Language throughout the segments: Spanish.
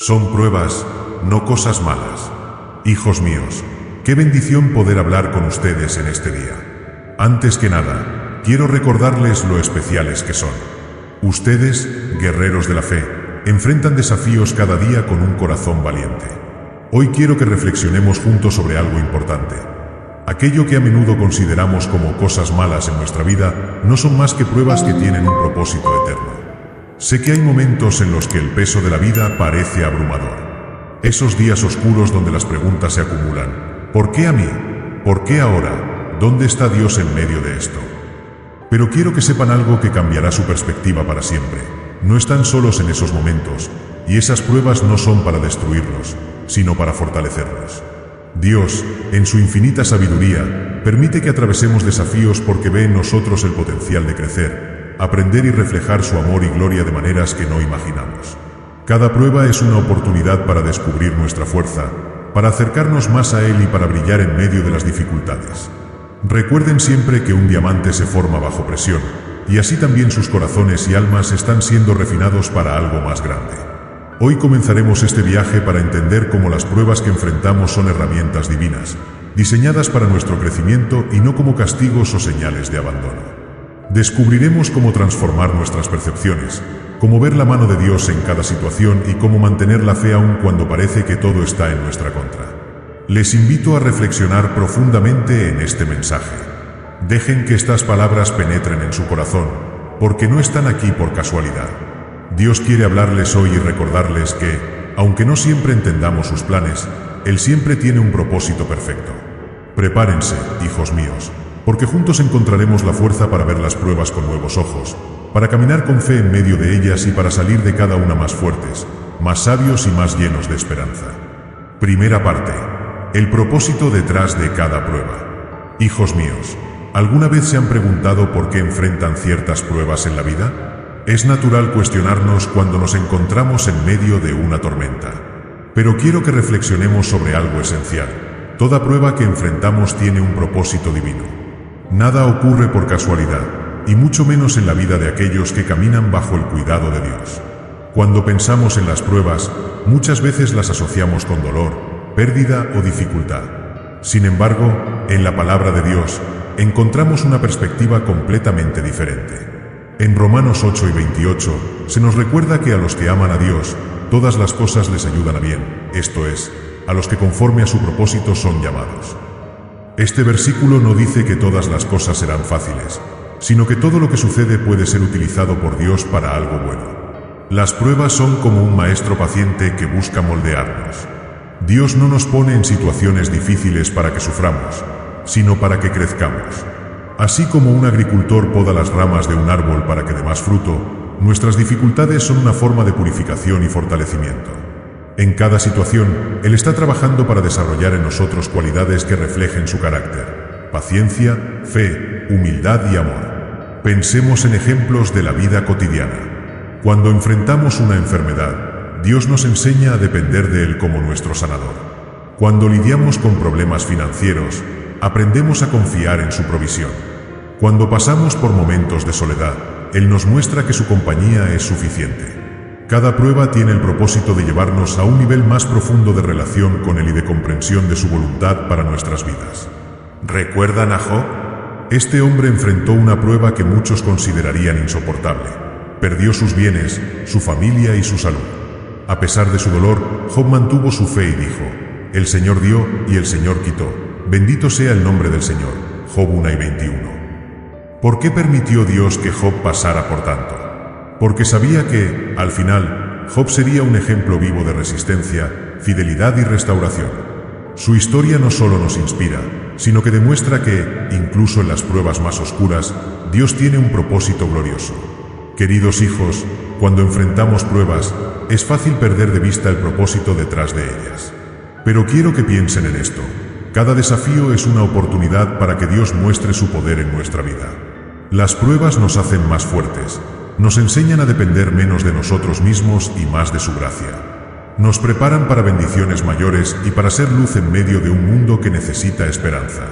Son pruebas, no cosas malas. Hijos míos, qué bendición poder hablar con ustedes en este día. Antes que nada, quiero recordarles lo especiales que son. Ustedes, guerreros de la fe, enfrentan desafíos cada día con un corazón valiente. Hoy quiero que reflexionemos juntos sobre algo importante. Aquello que a menudo consideramos como cosas malas en nuestra vida no son más que pruebas que tienen un propósito eterno. Sé que hay momentos en los que el peso de la vida parece abrumador. Esos días oscuros donde las preguntas se acumulan. ¿Por qué a mí? ¿Por qué ahora? ¿Dónde está Dios en medio de esto? Pero quiero que sepan algo que cambiará su perspectiva para siempre. No están solos en esos momentos, y esas pruebas no son para destruirlos, sino para fortalecerlos. Dios, en su infinita sabiduría, permite que atravesemos desafíos porque ve en nosotros el potencial de crecer, aprender y reflejar su amor y gloria de maneras que no imaginamos. Cada prueba es una oportunidad para descubrir nuestra fuerza, para acercarnos más a Él y para brillar en medio de las dificultades. Recuerden siempre que un diamante se forma bajo presión, y así también sus corazones y almas están siendo refinados para algo más grande. Hoy comenzaremos este viaje para entender cómo las pruebas que enfrentamos son herramientas divinas, diseñadas para nuestro crecimiento y no como castigos o señales de abandono. Descubriremos cómo transformar nuestras percepciones, cómo ver la mano de Dios en cada situación y cómo mantener la fe aun cuando parece que todo está en nuestra contra. Les invito a reflexionar profundamente en este mensaje. Dejen que estas palabras penetren en su corazón, porque no están aquí por casualidad. Dios quiere hablarles hoy y recordarles que, aunque no siempre entendamos sus planes, Él siempre tiene un propósito perfecto. Prepárense, hijos míos, porque juntos encontraremos la fuerza para ver las pruebas con nuevos ojos, para caminar con fe en medio de ellas y para salir de cada una más fuertes, más sabios y más llenos de esperanza. Primera parte. El propósito detrás de cada prueba. Hijos míos, ¿alguna vez se han preguntado por qué enfrentan ciertas pruebas en la vida? Es natural cuestionarnos cuando nos encontramos en medio de una tormenta. Pero quiero que reflexionemos sobre algo esencial. Toda prueba que enfrentamos tiene un propósito divino. Nada ocurre por casualidad, y mucho menos en la vida de aquellos que caminan bajo el cuidado de Dios. Cuando pensamos en las pruebas, muchas veces las asociamos con dolor, pérdida o dificultad. Sin embargo, en la palabra de Dios, encontramos una perspectiva completamente diferente. En Romanos 8 y 28, se nos recuerda que a los que aman a Dios, todas las cosas les ayudan a bien, esto es, a los que conforme a su propósito son llamados. Este versículo no dice que todas las cosas serán fáciles, sino que todo lo que sucede puede ser utilizado por Dios para algo bueno. Las pruebas son como un maestro paciente que busca moldearnos. Dios no nos pone en situaciones difíciles para que suframos, sino para que crezcamos. Así como un agricultor poda las ramas de un árbol para que dé más fruto, nuestras dificultades son una forma de purificación y fortalecimiento. En cada situación, Él está trabajando para desarrollar en nosotros cualidades que reflejen su carácter: paciencia, fe, humildad y amor. Pensemos en ejemplos de la vida cotidiana. Cuando enfrentamos una enfermedad, Dios nos enseña a depender de Él como nuestro sanador. Cuando lidiamos con problemas financieros, aprendemos a confiar en su provisión. Cuando pasamos por momentos de soledad, Él nos muestra que su compañía es suficiente. Cada prueba tiene el propósito de llevarnos a un nivel más profundo de relación con Él y de comprensión de su voluntad para nuestras vidas. ¿Recuerdan a Job? Este hombre enfrentó una prueba que muchos considerarían insoportable. Perdió sus bienes, su familia y su salud. A pesar de su dolor, Job mantuvo su fe y dijo: «El Señor dio y el Señor quitó. Bendito sea el nombre del Señor». Job 1 y 21. ¿Por qué permitió Dios que Job pasara por tanto? Porque sabía que, al final, Job sería un ejemplo vivo de resistencia, fidelidad y restauración. Su historia no solo nos inspira, sino que demuestra que, incluso en las pruebas más oscuras, Dios tiene un propósito glorioso. Queridos hijos, cuando enfrentamos pruebas, es fácil perder de vista el propósito detrás de ellas. Pero quiero que piensen en esto. Cada desafío es una oportunidad para que Dios muestre su poder en nuestra vida. Las pruebas nos hacen más fuertes. Nos enseñan a depender menos de nosotros mismos y más de su gracia. Nos preparan para bendiciones mayores y para ser luz en medio de un mundo que necesita esperanza.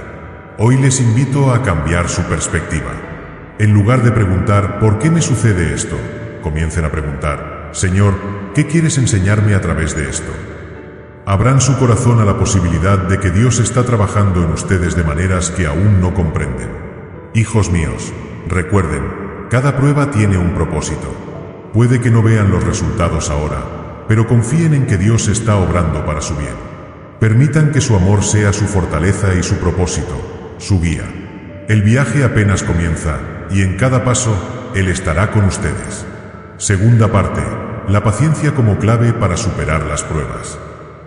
Hoy les invito a cambiar su perspectiva. En lugar de preguntar ¿por qué me sucede esto?, comiencen a preguntar: Señor, ¿qué quieres enseñarme a través de esto? Abran su corazón a la posibilidad de que Dios está trabajando en ustedes de maneras que aún no comprenden. Hijos míos, recuerden, cada prueba tiene un propósito. Puede que no vean los resultados ahora, pero confíen en que Dios está obrando para su bien. Permitan que su amor sea su fortaleza y su propósito, su guía. El viaje apenas comienza, y en cada paso, Él estará con ustedes. Segunda parte, la paciencia como clave para superar las pruebas.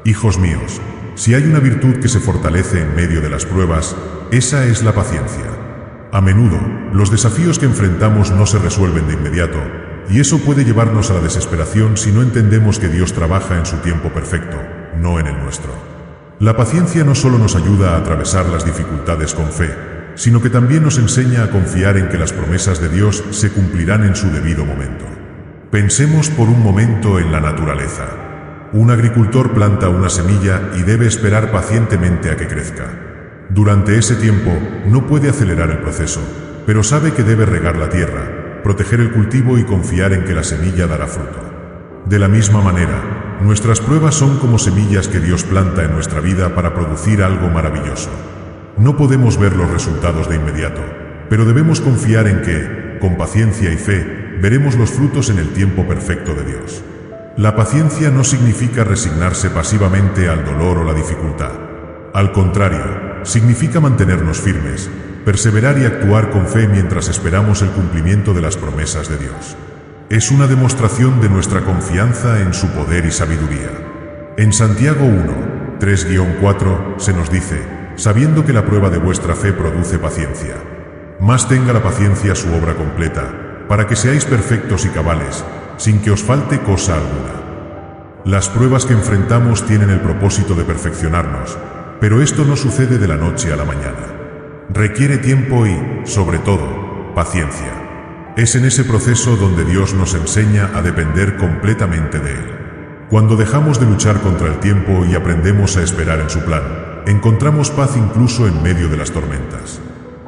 Hijos míos, si hay una virtud que se fortalece en medio de las pruebas, esa es la paciencia. A menudo, los desafíos que enfrentamos no se resuelven de inmediato, y eso puede llevarnos a la desesperación si no entendemos que Dios trabaja en su tiempo perfecto, no en el nuestro. La paciencia no solo nos ayuda a atravesar las dificultades con fe, sino que también nos enseña a confiar en que las promesas de Dios se cumplirán en su debido momento. Pensemos por un momento en la naturaleza. Un agricultor planta una semilla y debe esperar pacientemente a que crezca. Durante ese tiempo, no puede acelerar el proceso, pero sabe que debe regar la tierra, proteger el cultivo y confiar en que la semilla dará fruto. De la misma manera, nuestras pruebas son como semillas que Dios planta en nuestra vida para producir algo maravilloso. No podemos ver los resultados de inmediato, pero debemos confiar en que, con paciencia y fe, veremos los frutos en el tiempo perfecto de Dios. La paciencia no significa resignarse pasivamente al dolor o la dificultad. Al contrario, significa mantenernos firmes, perseverar y actuar con fe mientras esperamos el cumplimiento de las promesas de Dios. Es una demostración de nuestra confianza en su poder y sabiduría. En Santiago 1, 3-4 se nos dice, sabiendo que la prueba de vuestra fe produce paciencia. Más tenga la paciencia su obra completa, para que seáis perfectos y cabales, sin que os falte cosa alguna. Las pruebas que enfrentamos tienen el propósito de perfeccionarnos, pero esto no sucede de la noche a la mañana. Requiere tiempo y, sobre todo, paciencia. Es en ese proceso donde Dios nos enseña a depender completamente de Él. Cuando dejamos de luchar contra el tiempo y aprendemos a esperar en su plan, encontramos paz incluso en medio de las tormentas.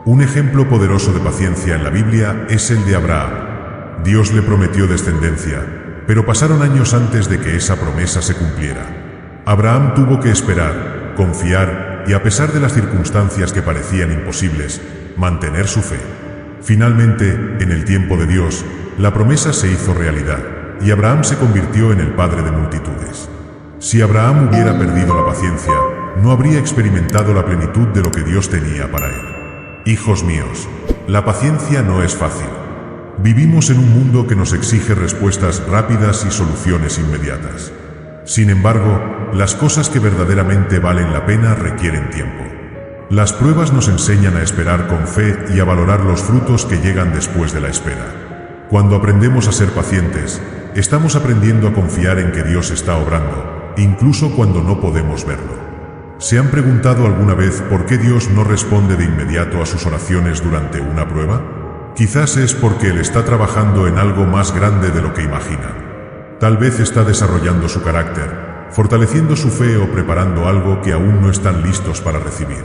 Un ejemplo poderoso de paciencia en la Biblia es el de Abraham. Dios le prometió descendencia, pero pasaron años antes de que esa promesa se cumpliera. Abraham tuvo que esperar, confiar y, a pesar de las circunstancias que parecían imposibles, mantener su fe. Finalmente, en el tiempo de Dios, la promesa se hizo realidad, y Abraham se convirtió en el padre de multitudes. Si Abraham hubiera perdido la paciencia, no habría experimentado la plenitud de lo que Dios tenía para él. Hijos míos, la paciencia no es fácil. Vivimos en un mundo que nos exige respuestas rápidas y soluciones inmediatas. Sin embargo, las cosas que verdaderamente valen la pena requieren tiempo. Las pruebas nos enseñan a esperar con fe y a valorar los frutos que llegan después de la espera. Cuando aprendemos a ser pacientes, estamos aprendiendo a confiar en que Dios está obrando, incluso cuando no podemos verlo. ¿Se han preguntado alguna vez por qué Dios no responde de inmediato a sus oraciones durante una prueba? Quizás es porque Él está trabajando en algo más grande de lo que imaginan. Tal vez está desarrollando su carácter, fortaleciendo su fe o preparando algo que aún no están listos para recibir.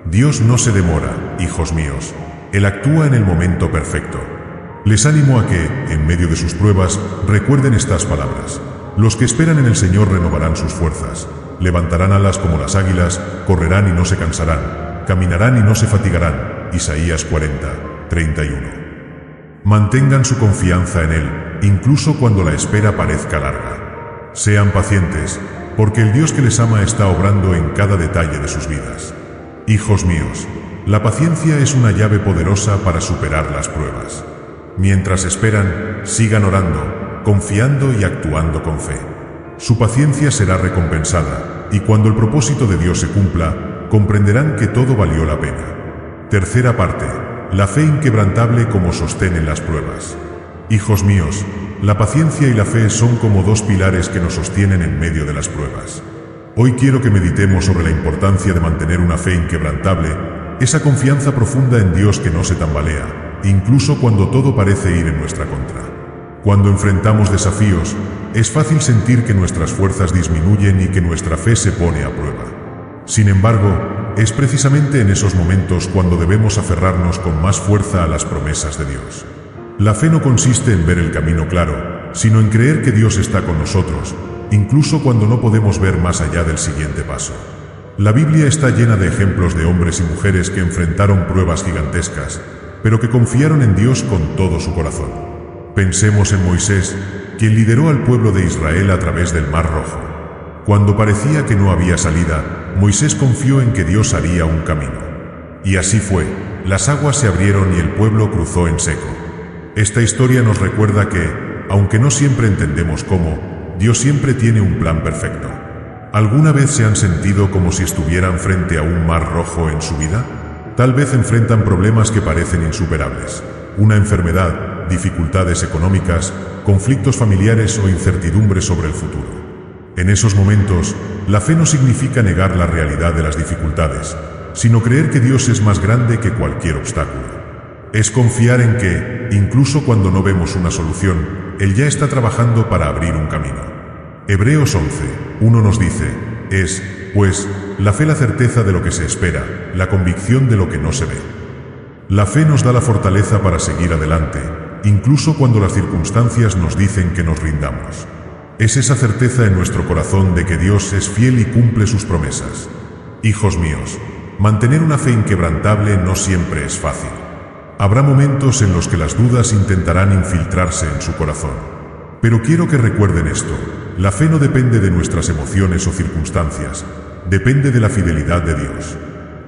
Dios no se demora, hijos míos. Él actúa en el momento perfecto. Les animo a que, en medio de sus pruebas, recuerden estas palabras. Los que esperan en el Señor renovarán sus fuerzas. Levantarán alas como las águilas, correrán y no se cansarán, caminarán y no se fatigarán. Isaías 40:31. Mantengan su confianza en Él, incluso cuando la espera parezca larga. Sean pacientes, porque el Dios que les ama está obrando en cada detalle de sus vidas. Hijos míos, la paciencia es una llave poderosa para superar las pruebas. Mientras esperan, sigan orando, confiando y actuando con fe. Su paciencia será recompensada, y cuando el propósito de Dios se cumpla, comprenderán que todo valió la pena. Tercera parte. La fe inquebrantable como sostén en las pruebas. Hijos míos, la paciencia y la fe son como dos pilares que nos sostienen en medio de las pruebas. Hoy quiero que meditemos sobre la importancia de mantener una fe inquebrantable, esa confianza profunda en Dios que no se tambalea, incluso cuando todo parece ir en nuestra contra. Cuando enfrentamos desafíos, es fácil sentir que nuestras fuerzas disminuyen y que nuestra fe se pone a prueba. Sin embargo, es precisamente en esos momentos cuando debemos aferrarnos con más fuerza a las promesas de Dios. La fe no consiste en ver el camino claro, sino en creer que Dios está con nosotros, incluso cuando no podemos ver más allá del siguiente paso. La Biblia está llena de ejemplos de hombres y mujeres que enfrentaron pruebas gigantescas, pero que confiaron en Dios con todo su corazón. Pensemos en Moisés, quien lideró al pueblo de Israel a través del Mar Rojo. Cuando parecía que no había salida, Moisés confió en que Dios haría un camino. Y así fue, las aguas se abrieron y el pueblo cruzó en seco. Esta historia nos recuerda que, aunque no siempre entendemos cómo, Dios siempre tiene un plan perfecto. ¿Alguna vez se han sentido como si estuvieran frente a un mar rojo en su vida? Tal vez enfrentan problemas que parecen insuperables. Una enfermedad, dificultades económicas, conflictos familiares o incertidumbre sobre el futuro. En esos momentos, la fe no significa negar la realidad de las dificultades, sino creer que Dios es más grande que cualquier obstáculo. Es confiar en que, incluso cuando no vemos una solución, Él ya está trabajando para abrir un camino. Hebreos 11:1 nos dice, es, pues, la fe la certeza de lo que se espera, la convicción de lo que no se ve. La fe nos da la fortaleza para seguir adelante, incluso cuando las circunstancias nos dicen que nos rindamos. Es esa certeza en nuestro corazón de que Dios es fiel y cumple sus promesas. Hijos míos, mantener una fe inquebrantable no siempre es fácil. Habrá momentos en los que las dudas intentarán infiltrarse en su corazón. Pero quiero que recuerden esto, la fe no depende de nuestras emociones o circunstancias, depende de la fidelidad de Dios.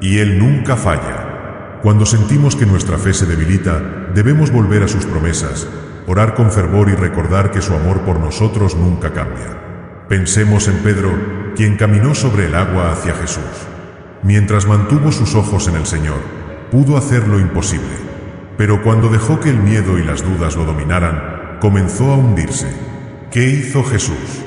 Y Él nunca falla. Cuando sentimos que nuestra fe se debilita, debemos volver a sus promesas, orar con fervor y recordar que su amor por nosotros nunca cambia. Pensemos en Pedro, quien caminó sobre el agua hacia Jesús. Mientras mantuvo sus ojos en el Señor, pudo hacer lo imposible. Pero cuando dejó que el miedo y las dudas lo dominaran, comenzó a hundirse. ¿Qué hizo Jesús?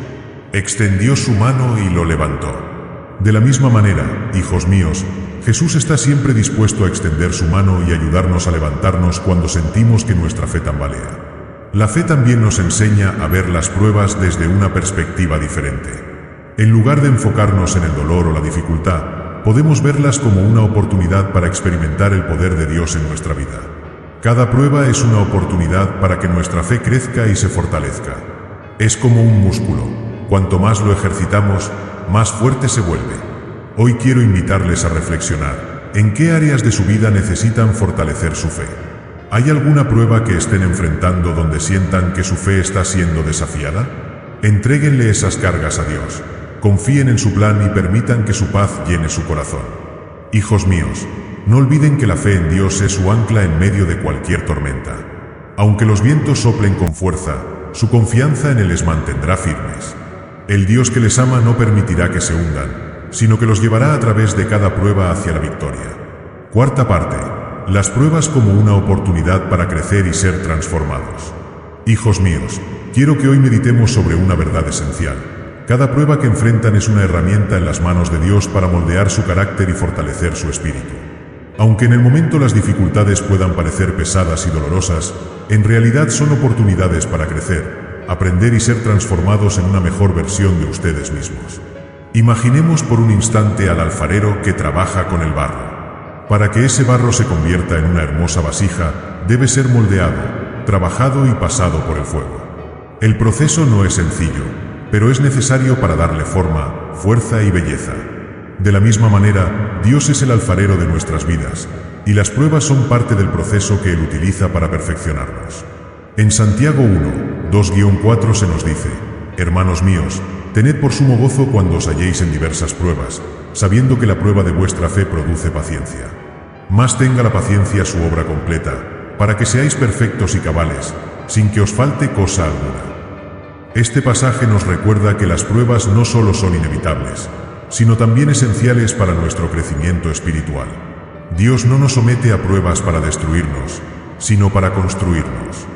Extendió su mano y lo levantó. De la misma manera, hijos míos, Jesús está siempre dispuesto a extender su mano y ayudarnos a levantarnos cuando sentimos que nuestra fe tambalea. La fe también nos enseña a ver las pruebas desde una perspectiva diferente. En lugar de enfocarnos en el dolor o la dificultad, podemos verlas como una oportunidad para experimentar el poder de Dios en nuestra vida. Cada prueba es una oportunidad para que nuestra fe crezca y se fortalezca. Es como un músculo. Cuanto más lo ejercitamos, más fuerte se vuelve. Hoy quiero invitarles a reflexionar. ¿En qué áreas de su vida necesitan fortalecer su fe? ¿Hay alguna prueba que estén enfrentando donde sientan que su fe está siendo desafiada? Entréguenle esas cargas a Dios. Confíen en su plan y permitan que su paz llene su corazón. Hijos míos, no olviden que la fe en Dios es su ancla en medio de cualquier tormenta. Aunque los vientos soplen con fuerza, su confianza en Él les mantendrá firmes. El Dios que les ama no permitirá que se hundan, sino que los llevará a través de cada prueba hacia la victoria. Cuarta parte. Las pruebas como una oportunidad para crecer y ser transformados. Hijos míos, quiero que hoy meditemos sobre una verdad esencial. Cada prueba que enfrentan es una herramienta en las manos de Dios para moldear su carácter y fortalecer su espíritu. Aunque en el momento las dificultades puedan parecer pesadas y dolorosas, en realidad son oportunidades para crecer, aprender y ser transformados en una mejor versión de ustedes mismos. Imaginemos por un instante al alfarero que trabaja con el barro. Para que ese barro se convierta en una hermosa vasija, debe ser moldeado, trabajado y pasado por el fuego. El proceso no es sencillo, pero es necesario para darle forma, fuerza y belleza. De la misma manera, Dios es el alfarero de nuestras vidas, y las pruebas son parte del proceso que Él utiliza para perfeccionarnos. En Santiago 1, 2-4 se nos dice, hermanos míos, tened por sumo gozo cuando os halléis en diversas pruebas, sabiendo que la prueba de vuestra fe produce paciencia. Más tenga la paciencia su obra completa, para que seáis perfectos y cabales, sin que os falte cosa alguna. Este pasaje nos recuerda que las pruebas no solo son inevitables, sino también esenciales para nuestro crecimiento espiritual. Dios no nos somete a pruebas para destruirnos, sino para construirnos.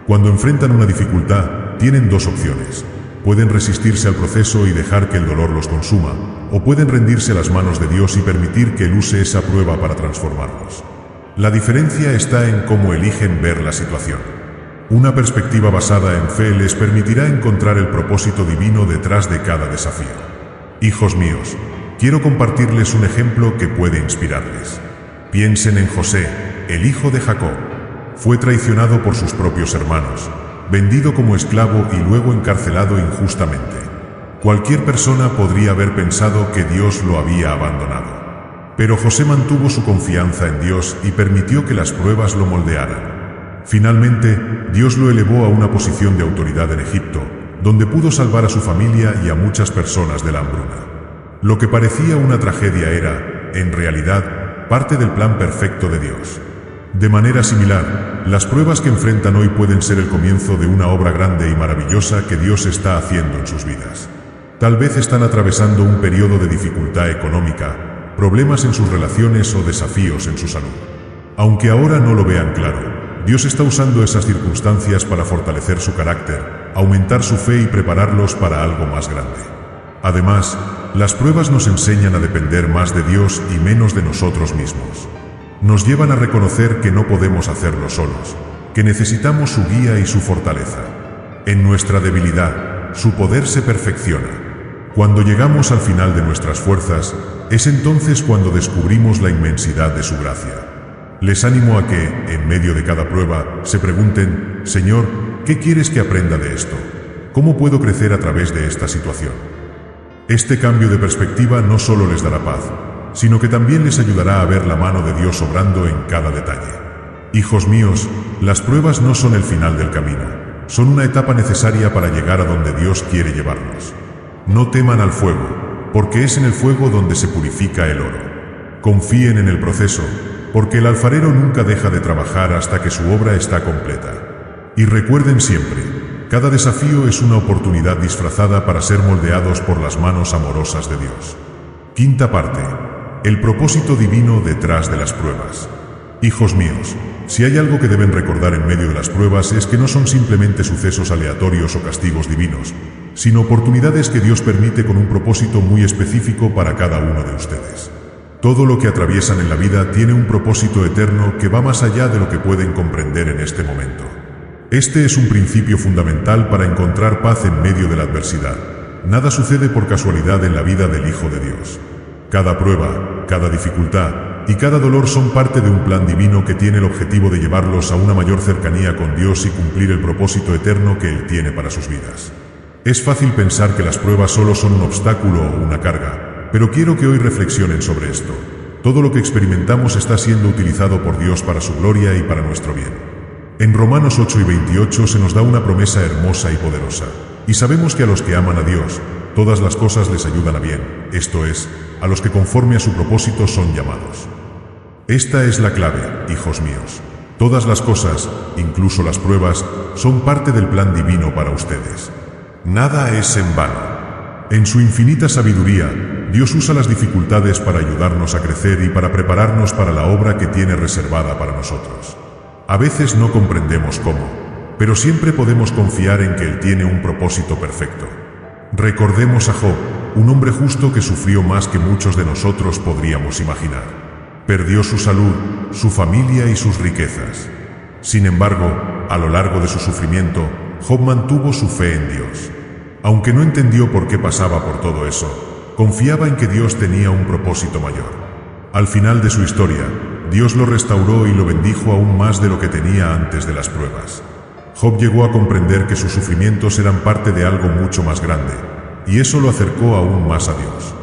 Cuando enfrentan una dificultad, tienen dos opciones. Pueden resistirse al proceso y dejar que el dolor los consuma, o pueden rendirse a las manos de Dios y permitir que Él use esa prueba para transformarlos. La diferencia está en cómo eligen ver la situación. Una perspectiva basada en fe les permitirá encontrar el propósito divino detrás de cada desafío. Hijos míos, quiero compartirles un ejemplo que puede inspirarles. Piensen en José, el hijo de Jacob. Fue traicionado por sus propios hermanos, vendido como esclavo y luego encarcelado injustamente. Cualquier persona podría haber pensado que Dios lo había abandonado. Pero José mantuvo su confianza en Dios y permitió que las pruebas lo moldearan. Finalmente, Dios lo elevó a una posición de autoridad en Egipto, donde pudo salvar a su familia y a muchas personas de la hambruna. Lo que parecía una tragedia era, en realidad, parte del plan perfecto de Dios. De manera similar, las pruebas que enfrentan hoy pueden ser el comienzo de una obra grande y maravillosa que Dios está haciendo en sus vidas. Tal vez están atravesando un periodo de dificultad económica, problemas en sus relaciones o desafíos en su salud. Aunque ahora no lo vean claro, Dios está usando esas circunstancias para fortalecer su carácter, aumentar su fe y prepararlos para algo más grande. Además, las pruebas nos enseñan a depender más de Dios y menos de nosotros mismos. Nos llevan a reconocer que no podemos hacerlo solos, que necesitamos su guía y su fortaleza. En nuestra debilidad, su poder se perfecciona. Cuando llegamos al final de nuestras fuerzas, es entonces cuando descubrimos la inmensidad de su gracia. Les animo a que, en medio de cada prueba, se pregunten: Señor, ¿qué quieres que aprenda de esto? ¿Cómo puedo crecer a través de esta situación? Este cambio de perspectiva no solo les dará paz, sino que también les ayudará a ver la mano de Dios obrando en cada detalle. Hijos míos, las pruebas no son el final del camino, son una etapa necesaria para llegar a donde Dios quiere llevarnos. No teman al fuego, porque es en el fuego donde se purifica el oro. Confíen en el proceso, porque el alfarero nunca deja de trabajar hasta que su obra está completa. Y recuerden siempre, cada desafío es una oportunidad disfrazada para ser moldeados por las manos amorosas de Dios. Quinta parte. El propósito divino detrás de las pruebas. Hijos míos, si hay algo que deben recordar en medio de las pruebas es que no son simplemente sucesos aleatorios o castigos divinos, sino oportunidades que Dios permite con un propósito muy específico para cada uno de ustedes. Todo lo que atraviesan en la vida tiene un propósito eterno que va más allá de lo que pueden comprender en este momento. Este es un principio fundamental para encontrar paz en medio de la adversidad. Nada sucede por casualidad en la vida del Hijo de Dios. Cada prueba, cada dificultad y cada dolor son parte de un plan divino que tiene el objetivo de llevarlos a una mayor cercanía con Dios y cumplir el propósito eterno que Él tiene para sus vidas. Es fácil pensar que las pruebas solo son un obstáculo o una carga, pero quiero que hoy reflexionen sobre esto. Todo lo que experimentamos está siendo utilizado por Dios para su gloria y para nuestro bien. En Romanos 8 y 28 se nos da una promesa hermosa y poderosa. Y sabemos que a los que aman a Dios, todas las cosas les ayudan a bien, esto es, a los que conforme a su propósito son llamados. Esta es la clave, hijos míos. Todas las cosas, incluso las pruebas, son parte del plan divino para ustedes. Nada es en vano. En su infinita sabiduría, Dios usa las dificultades para ayudarnos a crecer y para prepararnos para la obra que tiene reservada para nosotros. A veces no comprendemos cómo, pero siempre podemos confiar en que Él tiene un propósito perfecto. Recordemos a Job, un hombre justo que sufrió más que muchos de nosotros podríamos imaginar. Perdió su salud, su familia y sus riquezas. Sin embargo, a lo largo de su sufrimiento, Job mantuvo su fe en Dios. Aunque no entendió por qué pasaba por todo eso, confiaba en que Dios tenía un propósito mayor. Al final de su historia, Dios lo restauró y lo bendijo aún más de lo que tenía antes de las pruebas. Job llegó a comprender que sus sufrimientos eran parte de algo mucho más grande, y eso lo acercó aún más a Dios.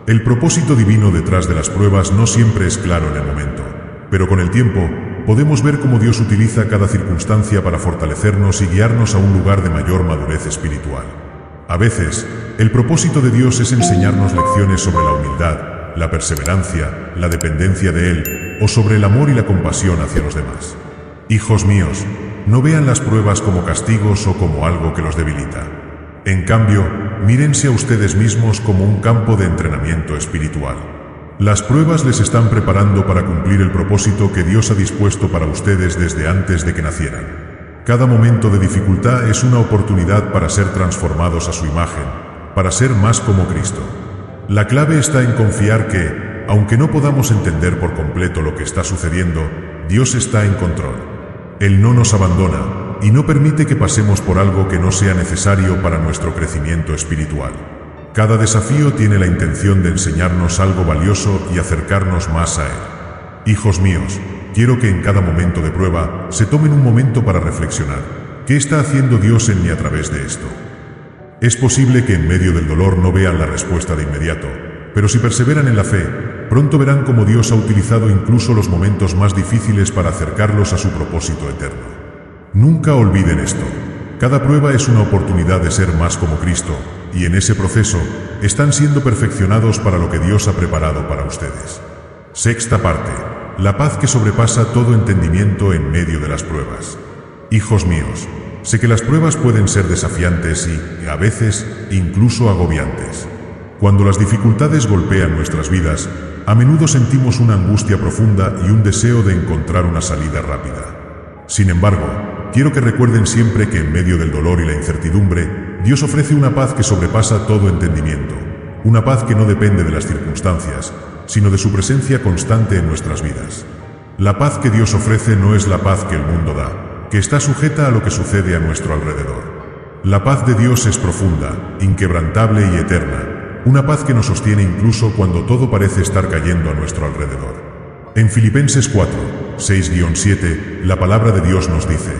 El propósito divino detrás de las pruebas no siempre es claro en el momento, pero con el tiempo, podemos ver cómo Dios utiliza cada circunstancia para fortalecernos y guiarnos a un lugar de mayor madurez espiritual. A veces, el propósito de Dios es enseñarnos lecciones sobre la humildad, la perseverancia, la dependencia de Él, o sobre el amor y la compasión hacia los demás. Hijos míos, no vean las pruebas como castigos o como algo que los debilita. En cambio, mírense a ustedes mismos como un campo de entrenamiento espiritual. Las pruebas les están preparando para cumplir el propósito que Dios ha dispuesto para ustedes desde antes de que nacieran. Cada momento de dificultad es una oportunidad para ser transformados a su imagen, para ser más como Cristo. La clave está en confiar que, aunque no podamos entender por completo lo que está sucediendo, Dios está en control. Él no nos abandona y no permite que pasemos por algo que no sea necesario para nuestro crecimiento espiritual. Cada desafío tiene la intención de enseñarnos algo valioso y acercarnos más a Él. Hijos míos, quiero que en cada momento de prueba se tomen un momento para reflexionar. ¿Qué está haciendo Dios en mí a través de esto? Es posible que en medio del dolor no vean la respuesta de inmediato, pero si perseveran en la fe, pronto verán cómo Dios ha utilizado incluso los momentos más difíciles para acercarlos a su propósito eterno. Nunca olviden esto. Cada prueba es una oportunidad de ser más como Cristo, y en ese proceso, están siendo perfeccionados para lo que Dios ha preparado para ustedes. Sexta parte. La paz que sobrepasa todo entendimiento en medio de las pruebas. Hijos míos, sé que las pruebas pueden ser desafiantes y, a veces, incluso agobiantes. Cuando las dificultades golpean nuestras vidas, a menudo sentimos una angustia profunda y un deseo de encontrar una salida rápida. Sin embargo, quiero que recuerden siempre que en medio del dolor y la incertidumbre, Dios ofrece una paz que sobrepasa todo entendimiento, una paz que no depende de las circunstancias, sino de su presencia constante en nuestras vidas. La paz que Dios ofrece no es la paz que el mundo da, que está sujeta a lo que sucede a nuestro alrededor. La paz de Dios es profunda, inquebrantable y eterna, una paz que nos sostiene incluso cuando todo parece estar cayendo a nuestro alrededor. En Filipenses 4, 6-7, la palabra de Dios nos dice: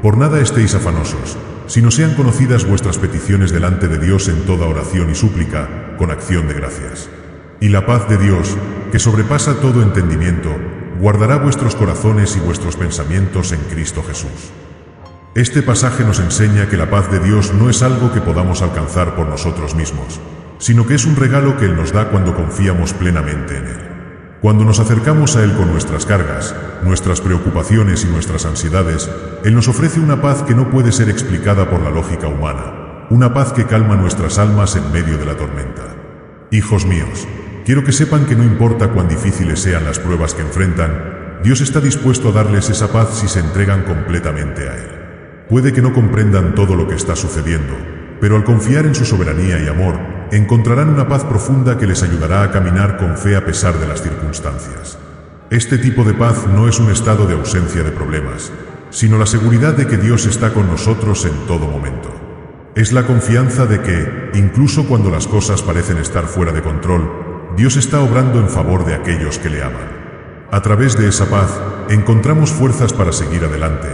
por nada estéis afanosos, sino sean conocidas vuestras peticiones delante de Dios en toda oración y súplica, con acción de gracias. Y la paz de Dios, que sobrepasa todo entendimiento, guardará vuestros corazones y vuestros pensamientos en Cristo Jesús. Este pasaje nos enseña que la paz de Dios no es algo que podamos alcanzar por nosotros mismos, sino que es un regalo que Él nos da cuando confiamos plenamente en Él. Cuando nos acercamos a Él con nuestras cargas, nuestras preocupaciones y nuestras ansiedades, Él nos ofrece una paz que no puede ser explicada por la lógica humana, una paz que calma nuestras almas en medio de la tormenta. Hijos míos, quiero que sepan que no importa cuán difíciles sean las pruebas que enfrentan, Dios está dispuesto a darles esa paz si se entregan completamente a Él. Puede que no comprendan todo lo que está sucediendo, pero al confiar en su soberanía y amor, encontrarán una paz profunda que les ayudará a caminar con fe a pesar de las circunstancias. Este tipo de paz no es un estado de ausencia de problemas, sino la seguridad de que Dios está con nosotros en todo momento. Es la confianza de que, incluso cuando las cosas parecen estar fuera de control, Dios está obrando en favor de aquellos que le aman. A través de esa paz, encontramos fuerzas para seguir adelante,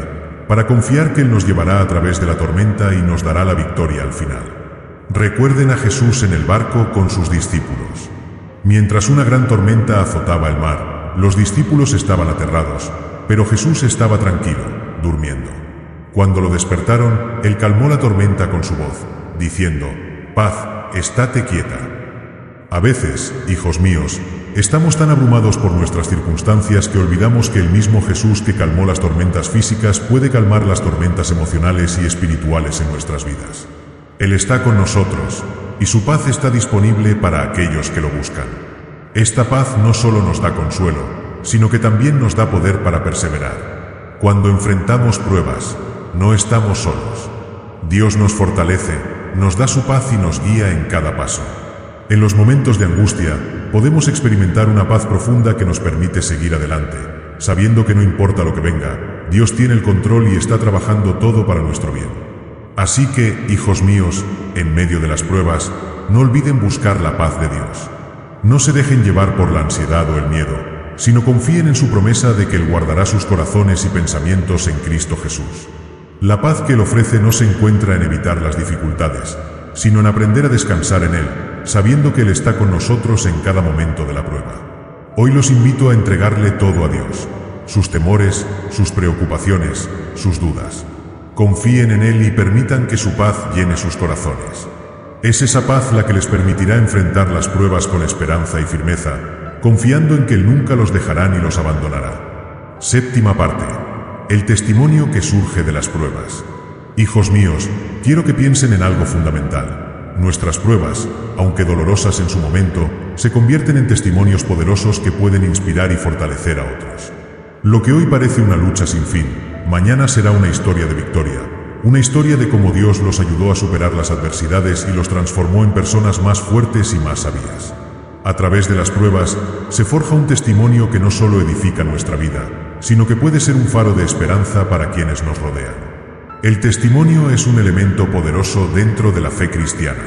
para confiar que Él nos llevará a través de la tormenta y nos dará la victoria al final. Recuerden a Jesús en el barco con sus discípulos. Mientras una gran tormenta azotaba el mar, los discípulos estaban aterrados, pero Jesús estaba tranquilo, durmiendo. Cuando lo despertaron, Él calmó la tormenta con su voz, diciendo: «Paz, estate quieta». A veces, hijos míos, estamos tan abrumados por nuestras circunstancias que olvidamos que el mismo Jesús que calmó las tormentas físicas puede calmar las tormentas emocionales y espirituales en nuestras vidas. Él está con nosotros, y su paz está disponible para aquellos que lo buscan. Esta paz no solo nos da consuelo, sino que también nos da poder para perseverar. Cuando enfrentamos pruebas, no estamos solos. Dios nos fortalece, nos da su paz y nos guía en cada paso. En los momentos de angustia, podemos experimentar una paz profunda que nos permite seguir adelante, sabiendo que no importa lo que venga, Dios tiene el control y está trabajando todo para nuestro bien. Así que, hijos míos, en medio de las pruebas, no olviden buscar la paz de Dios. No se dejen llevar por la ansiedad o el miedo, sino confíen en su promesa de que Él guardará sus corazones y pensamientos en Cristo Jesús. La paz que Él ofrece no se encuentra en evitar las dificultades, sino en aprender a descansar en Él, sabiendo que Él está con nosotros en cada momento de la prueba. Hoy los invito a entregarle todo a Dios, sus temores, sus preocupaciones, sus dudas. Confíen en Él y permitan que su paz llene sus corazones. Es esa paz la que les permitirá enfrentar las pruebas con esperanza y firmeza, confiando en que Él nunca los dejará ni los abandonará. Séptima parte. El testimonio que surge de las pruebas. Hijos míos, quiero que piensen en algo fundamental. Nuestras pruebas, aunque dolorosas en su momento, se convierten en testimonios poderosos que pueden inspirar y fortalecer a otros. Lo que hoy parece una lucha sin fin, mañana será una historia de victoria, una historia de cómo Dios los ayudó a superar las adversidades y los transformó en personas más fuertes y más sabias. A través de las pruebas, se forja un testimonio que no solo edifica nuestra vida, sino que puede ser un faro de esperanza para quienes nos rodean. El testimonio es un elemento poderoso dentro de la fe cristiana.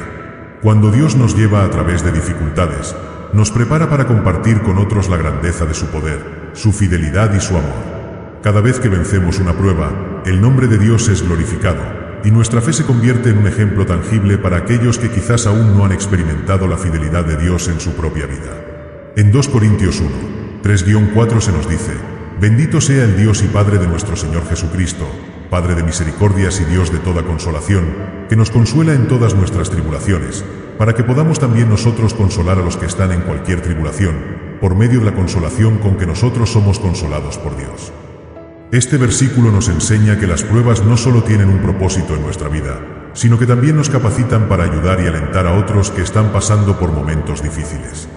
Cuando Dios nos lleva a través de dificultades, nos prepara para compartir con otros la grandeza de su poder, su fidelidad y su amor. Cada vez que vencemos una prueba, el nombre de Dios es glorificado, y nuestra fe se convierte en un ejemplo tangible para aquellos que quizás aún no han experimentado la fidelidad de Dios en su propia vida. En 2 Corintios 1, 3-4 se nos dice: Bendito sea el Dios y Padre de nuestro Señor Jesucristo, Padre de misericordias y Dios de toda consolación, que nos consuela en todas nuestras tribulaciones, para que podamos también nosotros consolar a los que están en cualquier tribulación, por medio de la consolación con que nosotros somos consolados por Dios. Este versículo nos enseña que las pruebas no solo tienen un propósito en nuestra vida, sino que también nos capacitan para ayudar y alentar a otros que están pasando por momentos difíciles.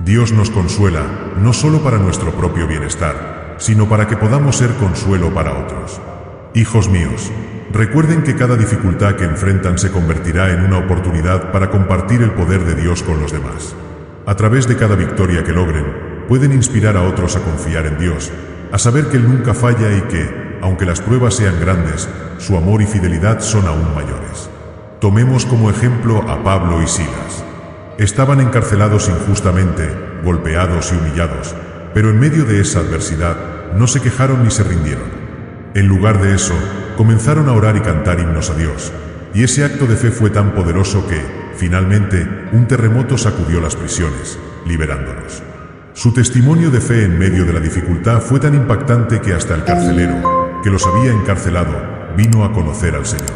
Dios nos consuela, no solo para nuestro propio bienestar, sino para que podamos ser consuelo para otros. Hijos míos, recuerden que cada dificultad que enfrentan se convertirá en una oportunidad para compartir el poder de Dios con los demás. A través de cada victoria que logren, pueden inspirar a otros a confiar en Dios, a saber que Él nunca falla y que, aunque las pruebas sean grandes, su amor y fidelidad son aún mayores. Tomemos como ejemplo a Pablo y Silas. Estaban encarcelados injustamente, golpeados y humillados, pero en medio de esa adversidad, no se quejaron ni se rindieron. En lugar de eso, comenzaron a orar y cantar himnos a Dios, y ese acto de fe fue tan poderoso que, finalmente, un terremoto sacudió las prisiones, liberándolos. Su testimonio de fe en medio de la dificultad fue tan impactante que hasta el carcelero, que los había encarcelado, vino a conocer al Señor.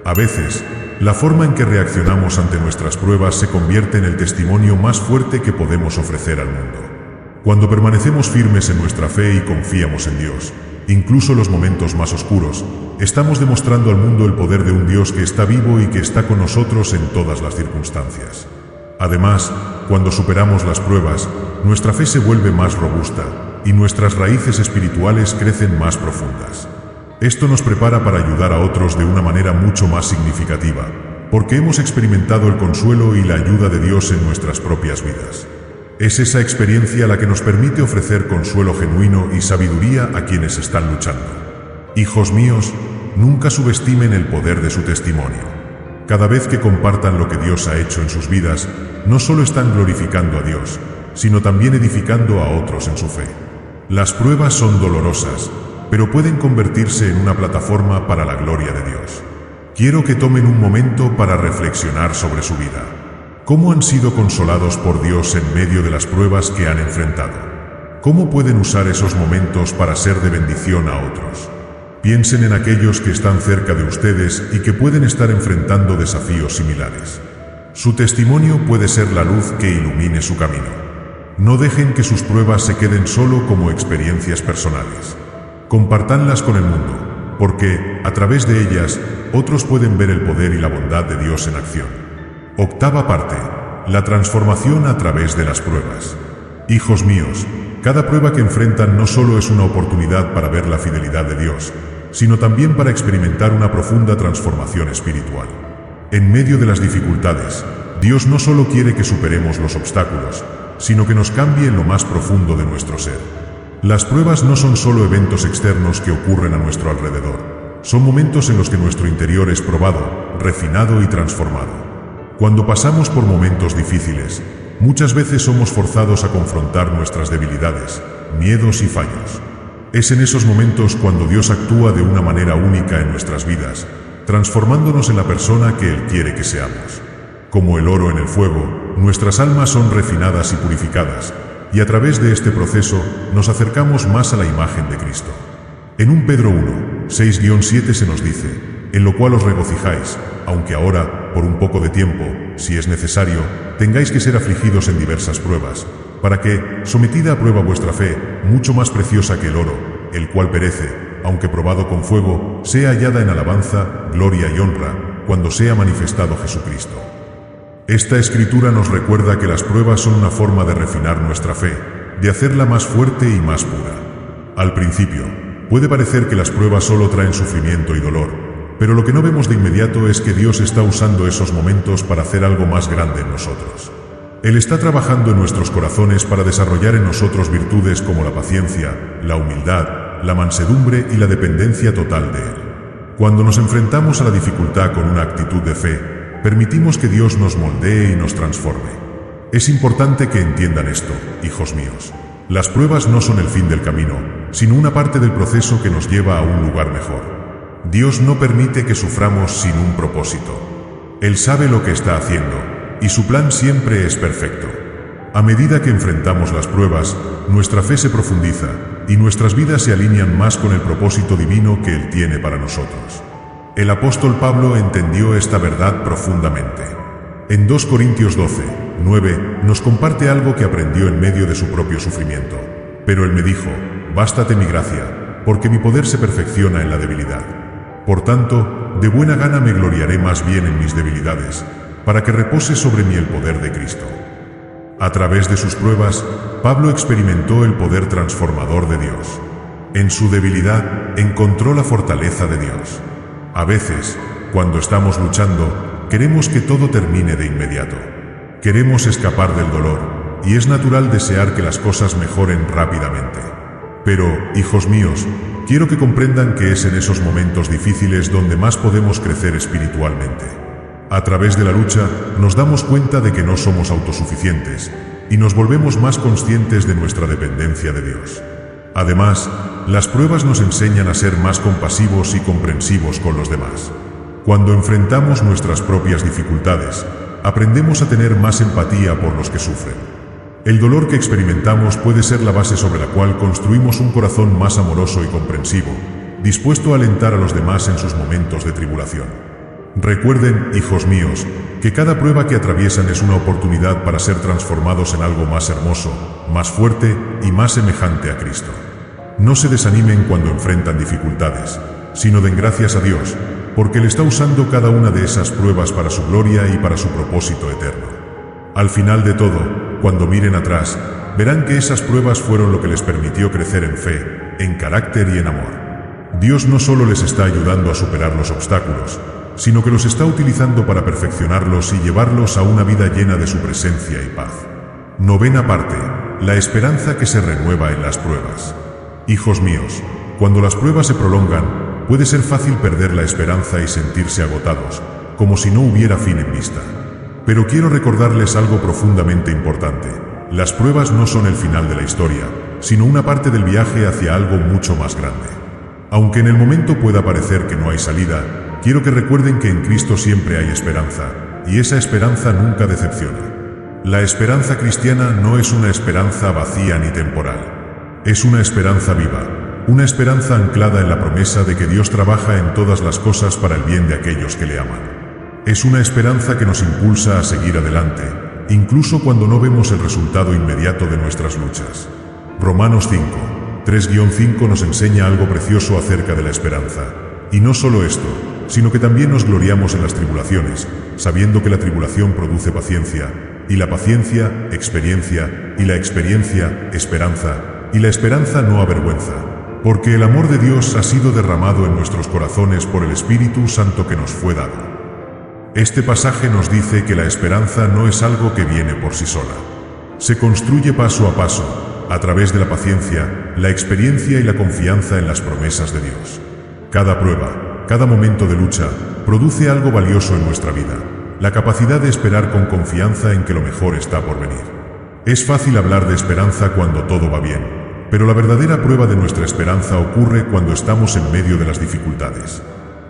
A veces, la forma en que reaccionamos ante nuestras pruebas se convierte en el testimonio más fuerte que podemos ofrecer al mundo. Cuando permanecemos firmes en nuestra fe y confiamos en Dios, incluso en los momentos más oscuros, estamos demostrando al mundo el poder de un Dios que está vivo y que está con nosotros en todas las circunstancias. Además, cuando superamos las pruebas, nuestra fe se vuelve más robusta y nuestras raíces espirituales crecen más profundas. Esto nos prepara para ayudar a otros de una manera mucho más significativa, porque hemos experimentado el consuelo y la ayuda de Dios en nuestras propias vidas. Es esa experiencia la que nos permite ofrecer consuelo genuino y sabiduría a quienes están luchando. Hijos míos, nunca subestimen el poder de su testimonio. Cada vez que compartan lo que Dios ha hecho en sus vidas, no solo están glorificando a Dios, sino también edificando a otros en su fe. Las pruebas son dolorosas, pero pueden convertirse en una plataforma para la gloria de Dios. Quiero que tomen un momento para reflexionar sobre su vida. ¿Cómo han sido consolados por Dios en medio de las pruebas que han enfrentado? ¿Cómo pueden usar esos momentos para ser de bendición a otros? Piensen en aquellos que están cerca de ustedes y que pueden estar enfrentando desafíos similares. Su testimonio puede ser la luz que ilumine su camino. No dejen que sus pruebas se queden solo como experiencias personales. Compártanlas con el mundo, porque, a través de ellas, otros pueden ver el poder y la bondad de Dios en acción. Octava parte: la transformación a través de las pruebas. Hijos míos, cada prueba que enfrentan no solo es una oportunidad para ver la fidelidad de Dios, sino también para experimentar una profunda transformación espiritual. En medio de las dificultades, Dios no solo quiere que superemos los obstáculos, sino que nos cambie en lo más profundo de nuestro ser. Las pruebas no son solo eventos externos que ocurren a nuestro alrededor, son momentos en los que nuestro interior es probado, refinado y transformado. Cuando pasamos por momentos difíciles, muchas veces somos forzados a confrontar nuestras debilidades, miedos y fallos. Es en esos momentos cuando Dios actúa de una manera única en nuestras vidas, transformándonos en la persona que Él quiere que seamos. Como el oro en el fuego, nuestras almas son refinadas y purificadas, y a través de este proceso nos acercamos más a la imagen de Cristo. En 1 Pedro 1, 6-7 se nos dice: en lo cual os regocijáis, aunque ahora, por un poco de tiempo, si es necesario, tengáis que ser afligidos en diversas pruebas, para que, sometida a prueba vuestra fe, mucho más preciosa que el oro, el cual perece, aunque probado con fuego, sea hallada en alabanza, gloria y honra, cuando sea manifestado Jesucristo. Esta escritura nos recuerda que las pruebas son una forma de refinar nuestra fe, de hacerla más fuerte y más pura. Al principio, puede parecer que las pruebas solo traen sufrimiento y dolor, pero lo que no vemos de inmediato es que Dios está usando esos momentos para hacer algo más grande en nosotros. Él está trabajando en nuestros corazones para desarrollar en nosotros virtudes como la paciencia, la humildad, la mansedumbre y la dependencia total de Él. Cuando nos enfrentamos a la dificultad con una actitud de fe, permitimos que Dios nos moldee y nos transforme. Es importante que entiendan esto, hijos míos. Las pruebas no son el fin del camino, sino una parte del proceso que nos lleva a un lugar mejor. Dios no permite que suframos sin un propósito. Él sabe lo que está haciendo, y su plan siempre es perfecto. A medida que enfrentamos las pruebas, nuestra fe se profundiza, y nuestras vidas se alinean más con el propósito divino que Él tiene para nosotros. El apóstol Pablo entendió esta verdad profundamente. En 2 Corintios 12, 9, nos comparte algo que aprendió en medio de su propio sufrimiento. Pero él me dijo: bástate mi gracia, porque mi poder se perfecciona en la debilidad. Por tanto, de buena gana me gloriaré más bien en mis debilidades, para que repose sobre mí el poder de Cristo. A través de sus pruebas, Pablo experimentó el poder transformador de Dios. En su debilidad, encontró la fortaleza de Dios. A veces, cuando estamos luchando, queremos que todo termine de inmediato. Queremos escapar del dolor, y es natural desear que las cosas mejoren rápidamente. Pero, hijos míos, quiero que comprendan que es en esos momentos difíciles donde más podemos crecer espiritualmente. A través de la lucha, nos damos cuenta de que no somos autosuficientes, y nos volvemos más conscientes de nuestra dependencia de Dios. Además, las pruebas nos enseñan a ser más compasivos y comprensivos con los demás. Cuando enfrentamos nuestras propias dificultades, aprendemos a tener más empatía por los que sufren. El dolor que experimentamos puede ser la base sobre la cual construimos un corazón más amoroso y comprensivo, dispuesto a alentar a los demás en sus momentos de tribulación. Recuerden, hijos míos, que cada prueba que atraviesan es una oportunidad para ser transformados en algo más hermoso, más fuerte y más semejante a Cristo. No se desanimen cuando enfrentan dificultades, sino den gracias a Dios, porque Él está usando cada una de esas pruebas para su gloria y para su propósito eterno. Al final de todo, cuando miren atrás, verán que esas pruebas fueron lo que les permitió crecer en fe, en carácter y en amor. Dios no solo les está ayudando a superar los obstáculos, sino que los está utilizando para perfeccionarlos y llevarlos a una vida llena de su presencia y paz. Novena parte: la esperanza que se renueva en las pruebas. Hijos míos, cuando las pruebas se prolongan, puede ser fácil perder la esperanza y sentirse agotados, como si no hubiera fin en vista. Pero quiero recordarles algo profundamente importante: las pruebas no son el final de la historia, sino una parte del viaje hacia algo mucho más grande. Aunque en el momento pueda parecer que no hay salida, quiero que recuerden que en Cristo siempre hay esperanza, y esa esperanza nunca decepciona. La esperanza cristiana no es una esperanza vacía ni temporal. Es una esperanza viva, una esperanza anclada en la promesa de que Dios trabaja en todas las cosas para el bien de aquellos que le aman. Es una esperanza que nos impulsa a seguir adelante, incluso cuando no vemos el resultado inmediato de nuestras luchas. Romanos 5, 3-5 nos enseña algo precioso acerca de la esperanza. Y no solo esto, sino que también nos gloriamos en las tribulaciones, sabiendo que la tribulación produce paciencia, y la paciencia, experiencia, y la experiencia, esperanza, y la esperanza no avergüenza, porque el amor de Dios ha sido derramado en nuestros corazones por el Espíritu Santo que nos fue dado. Este pasaje nos dice que la esperanza no es algo que viene por sí sola. Se construye paso a paso, a través de la paciencia, la experiencia y la confianza en las promesas de Dios. Cada prueba, cada momento de lucha, produce algo valioso en nuestra vida: la capacidad de esperar con confianza en que lo mejor está por venir. Es fácil hablar de esperanza cuando todo va bien, pero la verdadera prueba de nuestra esperanza ocurre cuando estamos en medio de las dificultades.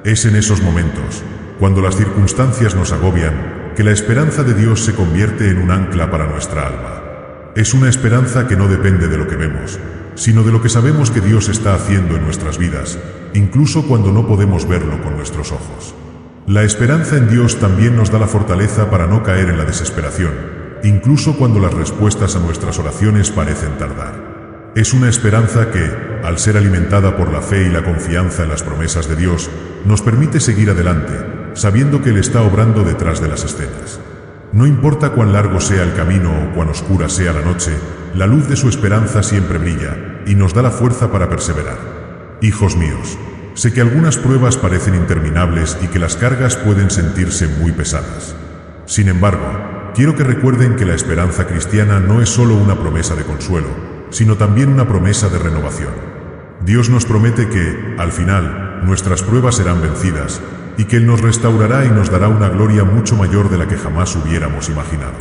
Es en esos momentos, cuando las circunstancias nos agobian, que la esperanza de Dios se convierte en un ancla para nuestra alma. Es una esperanza que no depende de lo que vemos, sino de lo que sabemos que Dios está haciendo en nuestras vidas, incluso cuando no podemos verlo con nuestros ojos. La esperanza en Dios también nos da la fortaleza para no caer en la desesperación, incluso cuando las respuestas a nuestras oraciones parecen tardar. Es una esperanza que, al ser alimentada por la fe y la confianza en las promesas de Dios, nos permite seguir adelante, sabiendo que Él está obrando detrás de las escenas. No importa cuán largo sea el camino o cuán oscura sea la noche, la luz de su esperanza siempre brilla, y nos da la fuerza para perseverar. Hijos míos, sé que algunas pruebas parecen interminables y que las cargas pueden sentirse muy pesadas. Sin embargo, quiero que recuerden que la esperanza cristiana no es solo una promesa de consuelo, sino también una promesa de renovación. Dios nos promete que, al final, nuestras pruebas serán vencidas, y que Él nos restaurará y nos dará una gloria mucho mayor de la que jamás hubiéramos imaginado.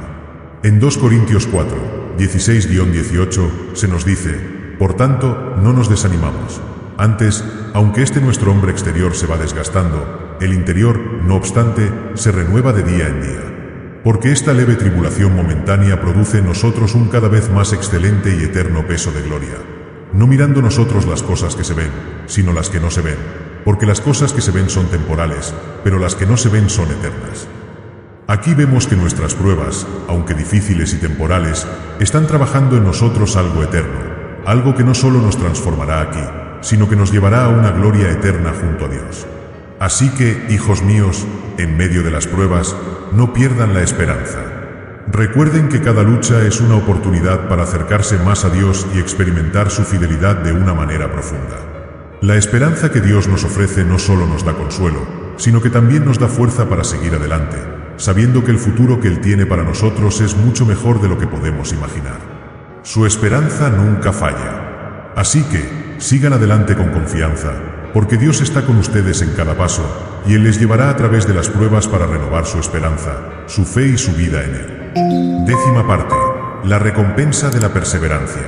En 2 Corintios 4, 16-18, se nos dice: por tanto, no nos desanimamos. Antes, aunque este nuestro hombre exterior se va desgastando, el interior, no obstante, se renueva de día en día. Porque esta leve tribulación momentánea produce en nosotros un cada vez más excelente y eterno peso de gloria. No mirando nosotros las cosas que se ven, sino las que no se ven, porque las cosas que se ven son temporales, pero las que no se ven son eternas. Aquí vemos que nuestras pruebas, aunque difíciles y temporales, están trabajando en nosotros algo eterno, algo que no solo nos transformará aquí, sino que nos llevará a una gloria eterna junto a Dios. Así que, hijos míos, en medio de las pruebas, no pierdan la esperanza. Recuerden que cada lucha es una oportunidad para acercarse más a Dios y experimentar su fidelidad de una manera profunda. La esperanza que Dios nos ofrece no solo nos da consuelo, sino que también nos da fuerza para seguir adelante, sabiendo que el futuro que Él tiene para nosotros es mucho mejor de lo que podemos imaginar. Su esperanza nunca falla. Así que, sigan adelante con confianza, porque Dios está con ustedes en cada paso, y Él les llevará a través de las pruebas para renovar su esperanza, su fe y su vida en Él. 10ª parte. La recompensa de la perseverancia.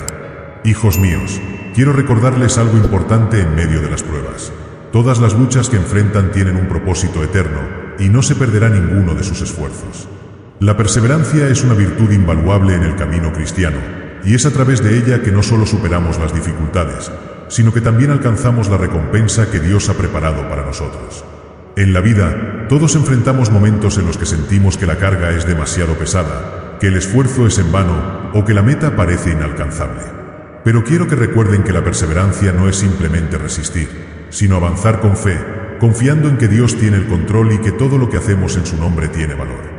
Hijos míos, quiero recordarles algo importante en medio de las pruebas. Todas las luchas que enfrentan tienen un propósito eterno, y no se perderá ninguno de sus esfuerzos. La perseverancia es una virtud invaluable en el camino cristiano, y es a través de ella que no solo superamos las dificultades, sino que también alcanzamos la recompensa que Dios ha preparado para nosotros. En la vida, todos enfrentamos momentos en los que sentimos que la carga es demasiado pesada, que el esfuerzo es en vano o que la meta parece inalcanzable. Pero quiero que recuerden que la perseverancia no es simplemente resistir, sino avanzar con fe, confiando en que Dios tiene el control y que todo lo que hacemos en su nombre tiene valor.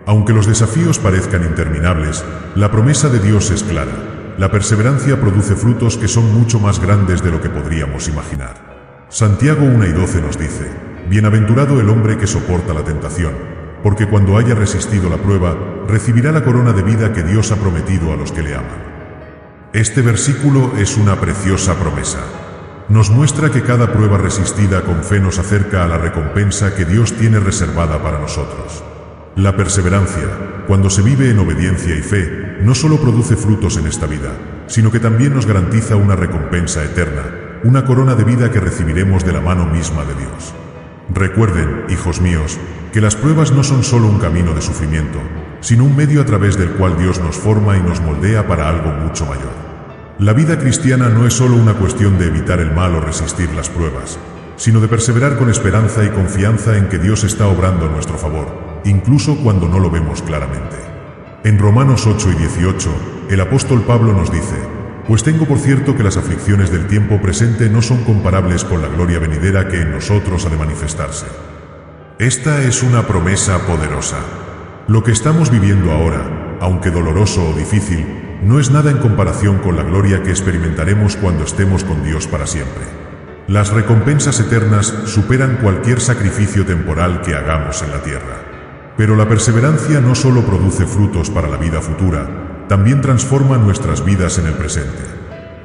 Aunque los desafíos parezcan interminables, la promesa de Dios es clara. La perseverancia produce frutos que son mucho más grandes de lo que podríamos imaginar. Santiago 1:12 nos dice: Bienaventurado el hombre que soporta la tentación, porque cuando haya resistido la prueba, recibirá la corona de vida que Dios ha prometido a los que le aman. Este versículo es una preciosa promesa. Nos muestra que cada prueba resistida con fe nos acerca a la recompensa que Dios tiene reservada para nosotros. La perseverancia, cuando se vive en obediencia y fe, no solo produce frutos en esta vida, sino que también nos garantiza una recompensa eterna, una corona de vida que recibiremos de la mano misma de Dios. Recuerden, hijos míos, que las pruebas no son solo un camino de sufrimiento, sino un medio a través del cual Dios nos forma y nos moldea para algo mucho mayor. La vida cristiana no es solo una cuestión de evitar el mal o resistir las pruebas, sino de perseverar con esperanza y confianza en que Dios está obrando a nuestro favor, incluso cuando no lo vemos claramente. En Romanos 8:18, el apóstol Pablo nos dice: Pues tengo por cierto que las aflicciones del tiempo presente no son comparables con la gloria venidera que en nosotros ha de manifestarse. Esta es una promesa poderosa. Lo que estamos viviendo ahora, aunque doloroso o difícil, no es nada en comparación con la gloria que experimentaremos cuando estemos con Dios para siempre. Las recompensas eternas superan cualquier sacrificio temporal que hagamos en la tierra. Pero la perseverancia no solo produce frutos para la vida futura, también transforma nuestras vidas en el presente.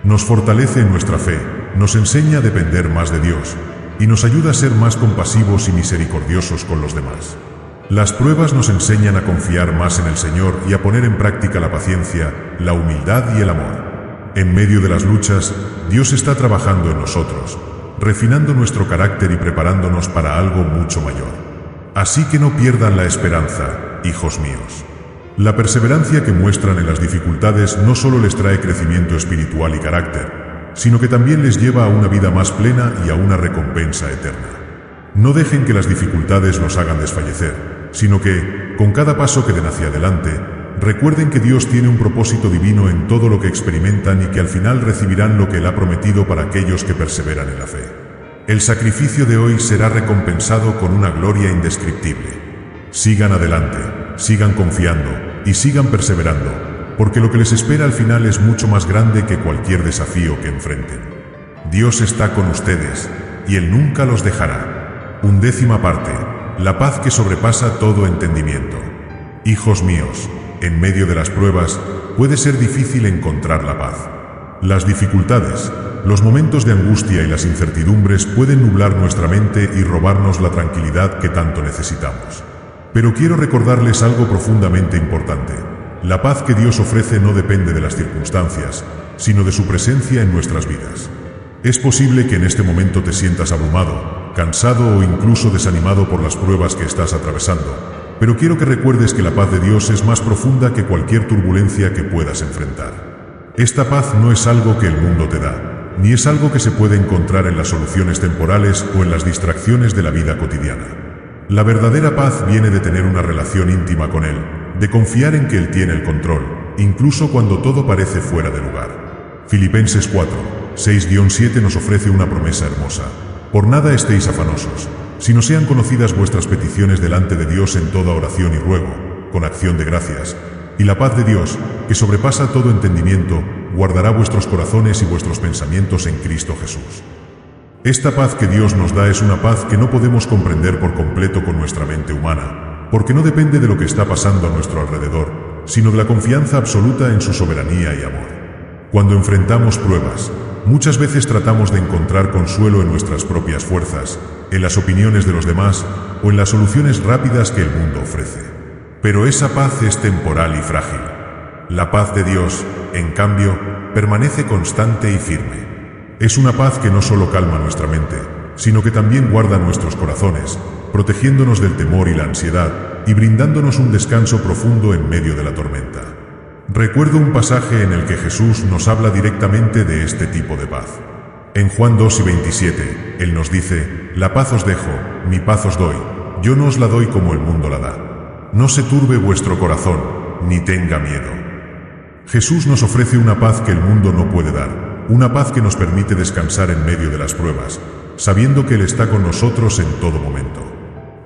Nos fortalece en nuestra fe, nos enseña a depender más de Dios, y nos ayuda a ser más compasivos y misericordiosos con los demás. Las pruebas nos enseñan a confiar más en el Señor y a poner en práctica la paciencia, la humildad y el amor. En medio de las luchas, Dios está trabajando en nosotros, refinando nuestro carácter y preparándonos para algo mucho mayor. Así que no pierdan la esperanza, hijos míos. La perseverancia que muestran en las dificultades no solo les trae crecimiento espiritual y carácter, sino que también les lleva a una vida más plena y a una recompensa eterna. No dejen que las dificultades los hagan desfallecer, sino que, con cada paso que den hacia adelante, recuerden que Dios tiene un propósito divino en todo lo que experimentan y que al final recibirán lo que Él ha prometido para aquellos que perseveran en la fe. El sacrificio de hoy será recompensado con una gloria indescriptible. Sigan adelante, sigan confiando y sigan perseverando, porque lo que les espera al final es mucho más grande que cualquier desafío que enfrenten. Dios está con ustedes, y Él nunca los dejará. 11ª parte. La paz que sobrepasa todo entendimiento. Hijos míos, en medio de las pruebas, puede ser difícil encontrar la paz. Las dificultades, los momentos de angustia y las incertidumbres pueden nublar nuestra mente y robarnos la tranquilidad que tanto necesitamos. Pero quiero recordarles algo profundamente importante. La paz que Dios ofrece no depende de las circunstancias, sino de su presencia en nuestras vidas. Es posible que en este momento te sientas abrumado, cansado o incluso desanimado por las pruebas que estás atravesando, pero quiero que recuerdes que la paz de Dios es más profunda que cualquier turbulencia que puedas enfrentar. Esta paz no es algo que el mundo te da, ni es algo que se puede encontrar en las soluciones temporales o en las distracciones de la vida cotidiana. La verdadera paz viene de tener una relación íntima con Él, de confiar en que Él tiene el control, incluso cuando todo parece fuera de lugar. Filipenses 4, 6-7 nos ofrece una promesa hermosa. Por nada estéis afanosos, sino sean conocidas vuestras peticiones delante de Dios en toda oración y ruego, con acción de gracias, y la paz de Dios, que sobrepasa todo entendimiento, guardará vuestros corazones y vuestros pensamientos en Cristo Jesús. Esta paz que Dios nos da es una paz que no podemos comprender por completo con nuestra mente humana, porque no depende de lo que está pasando a nuestro alrededor, sino de la confianza absoluta en su soberanía y amor. Cuando enfrentamos pruebas, muchas veces tratamos de encontrar consuelo en nuestras propias fuerzas, en las opiniones de los demás o en las soluciones rápidas que el mundo ofrece. Pero esa paz es temporal y frágil. La paz de Dios, en cambio, permanece constante y firme. Es una paz que no solo calma nuestra mente, sino que también guarda nuestros corazones, protegiéndonos del temor y la ansiedad y brindándonos un descanso profundo en medio de la tormenta. Recuerdo un pasaje en el que Jesús nos habla directamente de este tipo de paz. En Juan 2:27, Él nos dice: «La paz os dejo, mi paz os doy, yo no os la doy como el mundo la da. No se turbe vuestro corazón, ni tenga miedo». Jesús nos ofrece una paz que el mundo no puede dar, una paz que nos permite descansar en medio de las pruebas, sabiendo que Él está con nosotros en todo momento.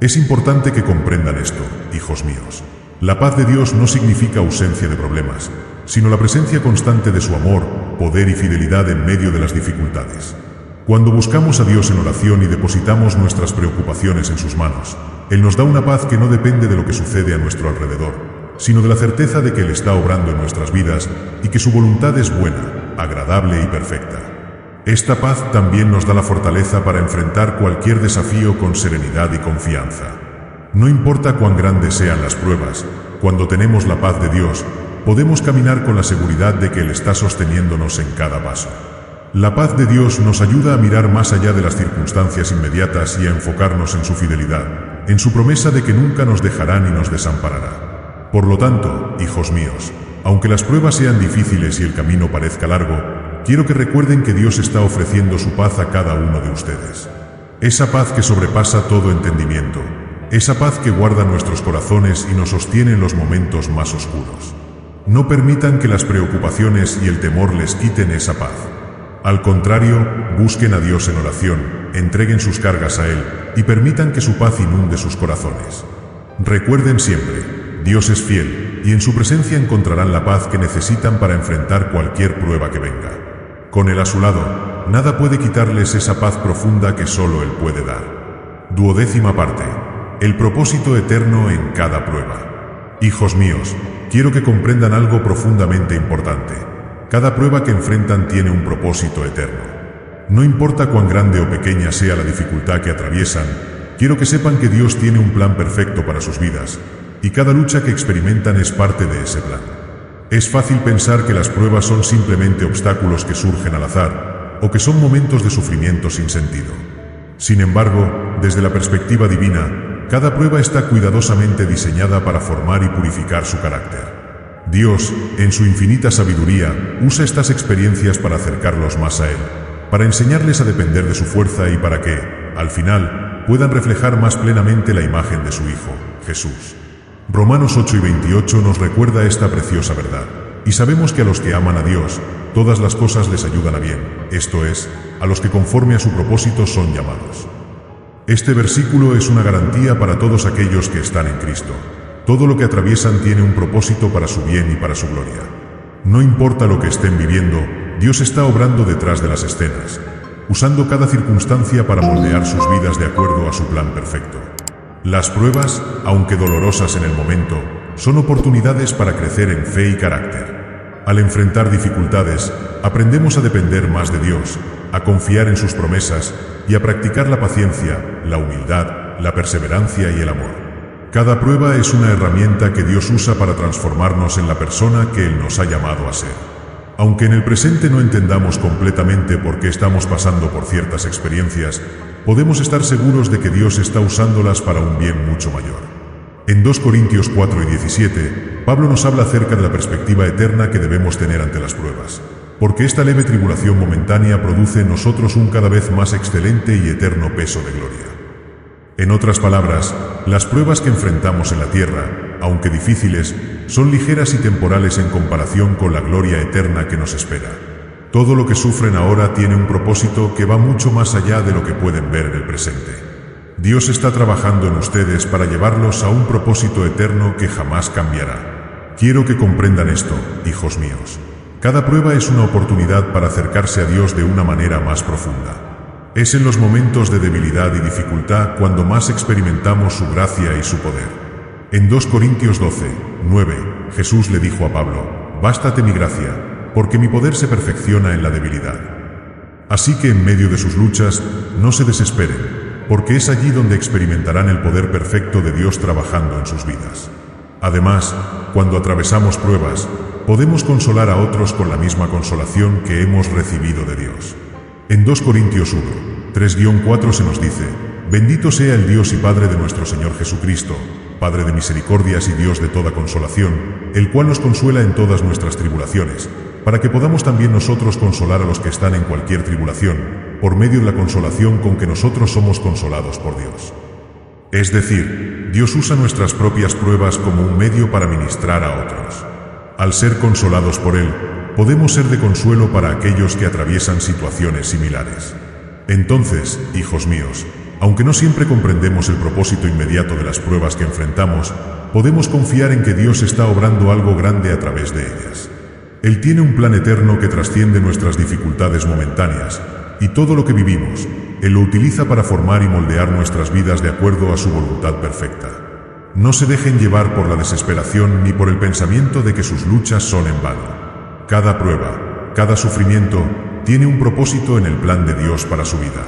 Es importante que comprendan esto, hijos míos. La paz de Dios no significa ausencia de problemas, sino la presencia constante de su amor, poder y fidelidad en medio de las dificultades. Cuando buscamos a Dios en oración y depositamos nuestras preocupaciones en sus manos, Él nos da una paz que no depende de lo que sucede a nuestro alrededor, sino de la certeza de que Él está obrando en nuestras vidas y que su voluntad es buena, agradable y perfecta. Esta paz también nos da la fortaleza para enfrentar cualquier desafío con serenidad y confianza. No importa cuán grandes sean las pruebas, cuando tenemos la paz de Dios, podemos caminar con la seguridad de que Él está sosteniéndonos en cada paso. La paz de Dios nos ayuda a mirar más allá de las circunstancias inmediatas y a enfocarnos en su fidelidad, en su promesa de que nunca nos dejará ni nos desamparará. Por lo tanto, hijos míos, aunque las pruebas sean difíciles y el camino parezca largo, quiero que recuerden que Dios está ofreciendo su paz a cada uno de ustedes. Esa paz que sobrepasa todo entendimiento, esa paz que guarda nuestros corazones y nos sostiene en los momentos más oscuros. No permitan que las preocupaciones y el temor les quiten esa paz. Al contrario, busquen a Dios en oración, entreguen sus cargas a Él y permitan que su paz inunde sus corazones. Recuerden siempre, Dios es fiel, y en su presencia encontrarán la paz que necesitan para enfrentar cualquier prueba que venga. Con Él a su lado, nada puede quitarles esa paz profunda que solo Él puede dar. 12ª parte. El propósito eterno en cada prueba. Hijos míos, quiero que comprendan algo profundamente importante. Cada prueba que enfrentan tiene un propósito eterno. No importa cuán grande o pequeña sea la dificultad que atraviesan, quiero que sepan que Dios tiene un plan perfecto para sus vidas, y cada lucha que experimentan es parte de ese plan. Es fácil pensar que las pruebas son simplemente obstáculos que surgen al azar, o que son momentos de sufrimiento sin sentido. Sin embargo, desde la perspectiva divina, cada prueba está cuidadosamente diseñada para formar y purificar su carácter. Dios, en su infinita sabiduría, usa estas experiencias para acercarlos más a Él, para enseñarles a depender de su fuerza y para que, al final, puedan reflejar más plenamente la imagen de su Hijo, Jesús. Romanos 8:28 nos recuerda esta preciosa verdad. Y sabemos que a los que aman a Dios, todas las cosas les ayudan a bien, esto es, a los que conforme a su propósito son llamados. Este versículo es una garantía para todos aquellos que están en Cristo. Todo lo que atraviesan tiene un propósito para su bien y para su gloria. No importa lo que estén viviendo, Dios está obrando detrás de las escenas, usando cada circunstancia para moldear sus vidas de acuerdo a su plan perfecto. Las pruebas, aunque dolorosas en el momento, son oportunidades para crecer en fe y carácter. Al enfrentar dificultades, aprendemos a depender más de Dios, a confiar en sus promesas y a practicar la paciencia, la humildad, la perseverancia y el amor. Cada prueba es una herramienta que Dios usa para transformarnos en la persona que Él nos ha llamado a ser. Aunque en el presente no entendamos completamente por qué estamos pasando por ciertas experiencias, podemos estar seguros de que Dios está usándolas para un bien mucho mayor. En 2 Corintios 4 y 17, Pablo nos habla acerca de la perspectiva eterna que debemos tener ante las pruebas, porque esta leve tribulación momentánea produce en nosotros un cada vez más excelente y eterno peso de gloria. En otras palabras, las pruebas que enfrentamos en la tierra, aunque difíciles, son ligeras y temporales en comparación con la gloria eterna que nos espera. Todo lo que sufren ahora tiene un propósito que va mucho más allá de lo que pueden ver en el presente. Dios está trabajando en ustedes para llevarlos a un propósito eterno que jamás cambiará. Quiero que comprendan esto, hijos míos. Cada prueba es una oportunidad para acercarse a Dios de una manera más profunda. Es en los momentos de debilidad y dificultad cuando más experimentamos su gracia y su poder. En 2 Corintios 12, 9, Jesús le dijo a Pablo: «Bástate mi gracia, porque mi poder se perfecciona en la debilidad». Así que en medio de sus luchas, no se desesperen, porque es allí donde experimentarán el poder perfecto de Dios trabajando en sus vidas. Además, cuando atravesamos pruebas, podemos consolar a otros con la misma consolación que hemos recibido de Dios. En 2 Corintios 1, 3-4 se nos dice: «Bendito sea el Dios y Padre de nuestro Señor Jesucristo, Padre de misericordias y Dios de toda consolación, el cual nos consuela en todas nuestras tribulaciones, para que podamos también nosotros consolar a los que están en cualquier tribulación, por medio de la consolación con que nosotros somos consolados por Dios». Es decir, Dios usa nuestras propias pruebas como un medio para ministrar a otros. Al ser consolados por Él, podemos ser de consuelo para aquellos que atraviesan situaciones similares. Entonces, hijos míos, aunque no siempre comprendemos el propósito inmediato de las pruebas que enfrentamos, podemos confiar en que Dios está obrando algo grande a través de ellas. Él tiene un plan eterno que trasciende nuestras dificultades momentáneas, y todo lo que vivimos, Él lo utiliza para formar y moldear nuestras vidas de acuerdo a su voluntad perfecta. No se dejen llevar por la desesperación ni por el pensamiento de que sus luchas son en vano. Cada prueba, cada sufrimiento, tiene un propósito en el plan de Dios para su vida.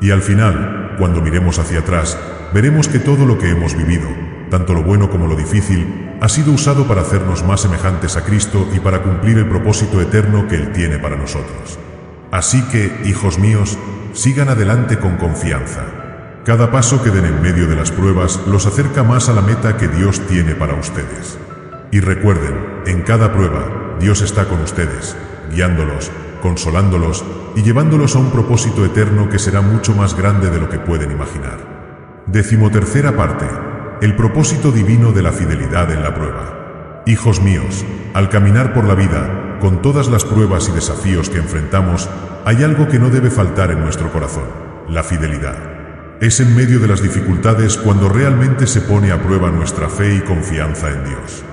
Y al final, cuando miremos hacia atrás, veremos que todo lo que hemos vivido, tanto lo bueno como lo difícil, ha sido usado para hacernos más semejantes a Cristo y para cumplir el propósito eterno que Él tiene para nosotros. Así que, hijos míos, sigan adelante con confianza. Cada paso que den en medio de las pruebas los acerca más a la meta que Dios tiene para ustedes. Y recuerden, en cada prueba, Dios está con ustedes, guiándolos, consolándolos y llevándolos a un propósito eterno que será mucho más grande de lo que pueden imaginar. 13ª parte. El propósito divino de la fidelidad en la prueba. Hijos míos, al caminar por la vida, con todas las pruebas y desafíos que enfrentamos, hay algo que no debe faltar en nuestro corazón: la fidelidad. Es en medio de las dificultades cuando realmente se pone a prueba nuestra fe y confianza en Dios.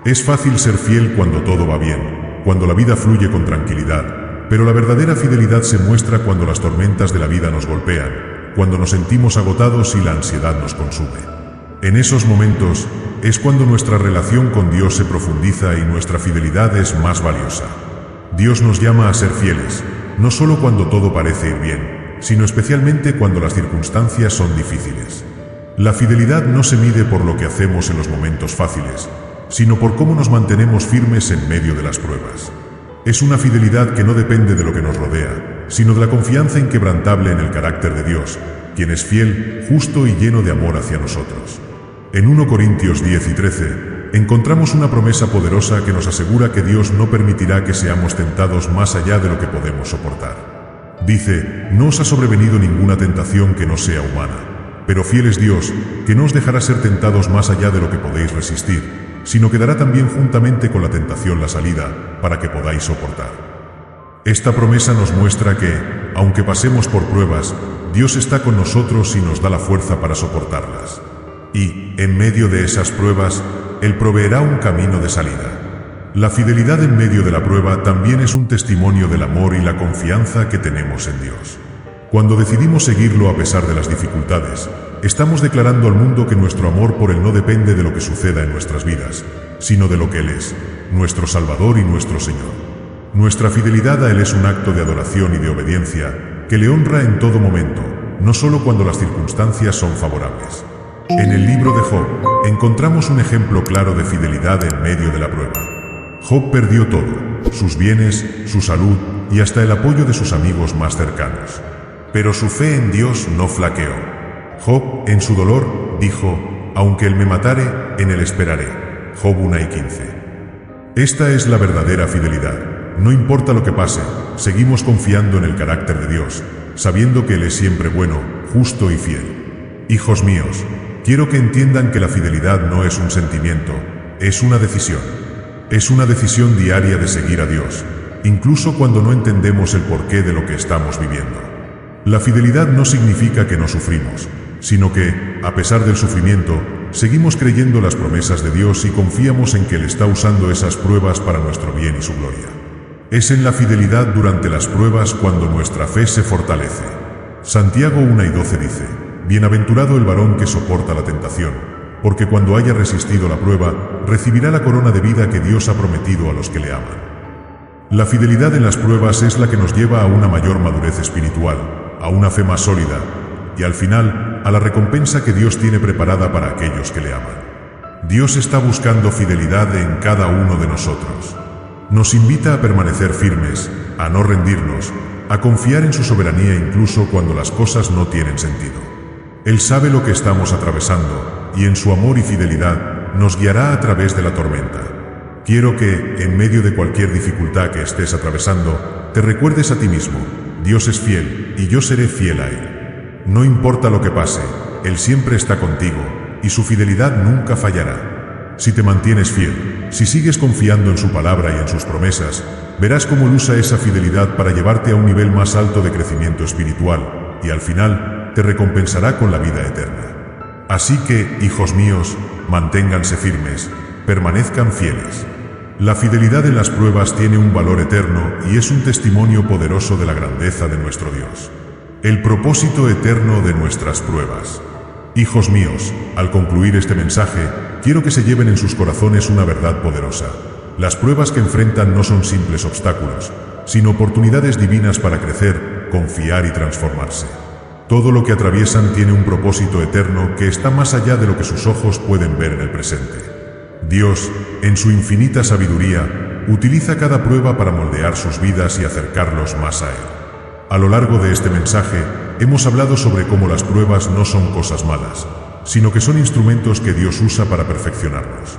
Es fácil ser fiel cuando todo va bien, cuando la vida fluye con tranquilidad, pero la verdadera fidelidad se muestra cuando las tormentas de la vida nos golpean, cuando nos sentimos agotados y la ansiedad nos consume. En esos momentos es cuando nuestra relación con Dios se profundiza y nuestra fidelidad es más valiosa. Dios nos llama a ser fieles, no solo cuando todo parece ir bien, sino especialmente cuando las circunstancias son difíciles. La fidelidad no se mide por lo que hacemos en los momentos fáciles, sino por cómo nos mantenemos firmes en medio de las pruebas. Es una fidelidad que no depende de lo que nos rodea, sino de la confianza inquebrantable en el carácter de Dios, quien es fiel, justo y lleno de amor hacia nosotros. En 1 Corintios 10 y 13, encontramos una promesa poderosa que nos asegura que Dios no permitirá que seamos tentados más allá de lo que podemos soportar. Dice: «No os ha sobrevenido ninguna tentación que no sea humana, pero fiel es Dios, que no os dejará ser tentados más allá de lo que podéis resistir, sino que dará también juntamente con la tentación la salida, para que podáis soportar». Esta promesa nos muestra que, aunque pasemos por pruebas, Dios está con nosotros y nos da la fuerza para soportarlas. Y, en medio de esas pruebas, Él proveerá un camino de salida. La fidelidad en medio de la prueba también es un testimonio del amor y la confianza que tenemos en Dios. Cuando decidimos seguirlo a pesar de las dificultades, estamos declarando al mundo que nuestro amor por Él no depende de lo que suceda en nuestras vidas, sino de lo que Él es, nuestro Salvador y nuestro Señor. Nuestra fidelidad a Él es un acto de adoración y de obediencia que le honra en todo momento, no solo cuando las circunstancias son favorables. En el libro de Job, encontramos un ejemplo claro de fidelidad en medio de la prueba. Job perdió todo, sus bienes, su salud y hasta el apoyo de sus amigos más cercanos. Pero su fe en Dios no flaqueó. Job, en su dolor, dijo: aunque Él me matare, en Él esperaré. Job 1:15. Esta es la verdadera fidelidad. No importa lo que pase, seguimos confiando en el carácter de Dios, sabiendo que Él es siempre bueno, justo y fiel. Hijos míos, quiero que entiendan que la fidelidad no es un sentimiento, es una decisión. Es una decisión diaria de seguir a Dios, incluso cuando no entendemos el porqué de lo que estamos viviendo. La fidelidad no significa que no sufrimos, sino que, a pesar del sufrimiento, seguimos creyendo las promesas de Dios y confiamos en que Él está usando esas pruebas para nuestro bien y su gloria. Es en la fidelidad durante las pruebas cuando nuestra fe se fortalece. Santiago 1:12 dice: bienaventurado el varón que soporta la tentación, porque cuando haya resistido la prueba, recibirá la corona de vida que Dios ha prometido a los que le aman. La fidelidad en las pruebas es la que nos lleva a una mayor madurez espiritual, a una fe más sólida, y al final, a la recompensa que Dios tiene preparada para aquellos que le aman. Dios está buscando fidelidad en cada uno de nosotros. Nos invita a permanecer firmes, a no rendirnos, a confiar en su soberanía incluso cuando las cosas no tienen sentido. Él sabe lo que estamos atravesando, y en su amor y fidelidad, nos guiará a través de la tormenta. Quiero que, en medio de cualquier dificultad que estés atravesando, te recuerdes a ti mismo: Dios es fiel, y yo seré fiel a Él. No importa lo que pase, Él siempre está contigo, y su fidelidad nunca fallará. Si te mantienes fiel, si sigues confiando en su palabra y en sus promesas, verás cómo Él usa esa fidelidad para llevarte a un nivel más alto de crecimiento espiritual, y al final, te recompensará con la vida eterna. Así que, hijos míos, manténganse firmes, permanezcan fieles. La fidelidad en las pruebas tiene un valor eterno y es un testimonio poderoso de la grandeza de nuestro Dios. El propósito eterno de nuestras pruebas. Hijos míos, al concluir este mensaje, quiero que se lleven en sus corazones una verdad poderosa. Las pruebas que enfrentan no son simples obstáculos, sino oportunidades divinas para crecer, confiar y transformarse. Todo lo que atraviesan tiene un propósito eterno que está más allá de lo que sus ojos pueden ver en el presente. Dios, en su infinita sabiduría, utiliza cada prueba para moldear sus vidas y acercarlos más a Él. A lo largo de este mensaje, hemos hablado sobre cómo las pruebas no son cosas malas, sino que son instrumentos que Dios usa para perfeccionarnos.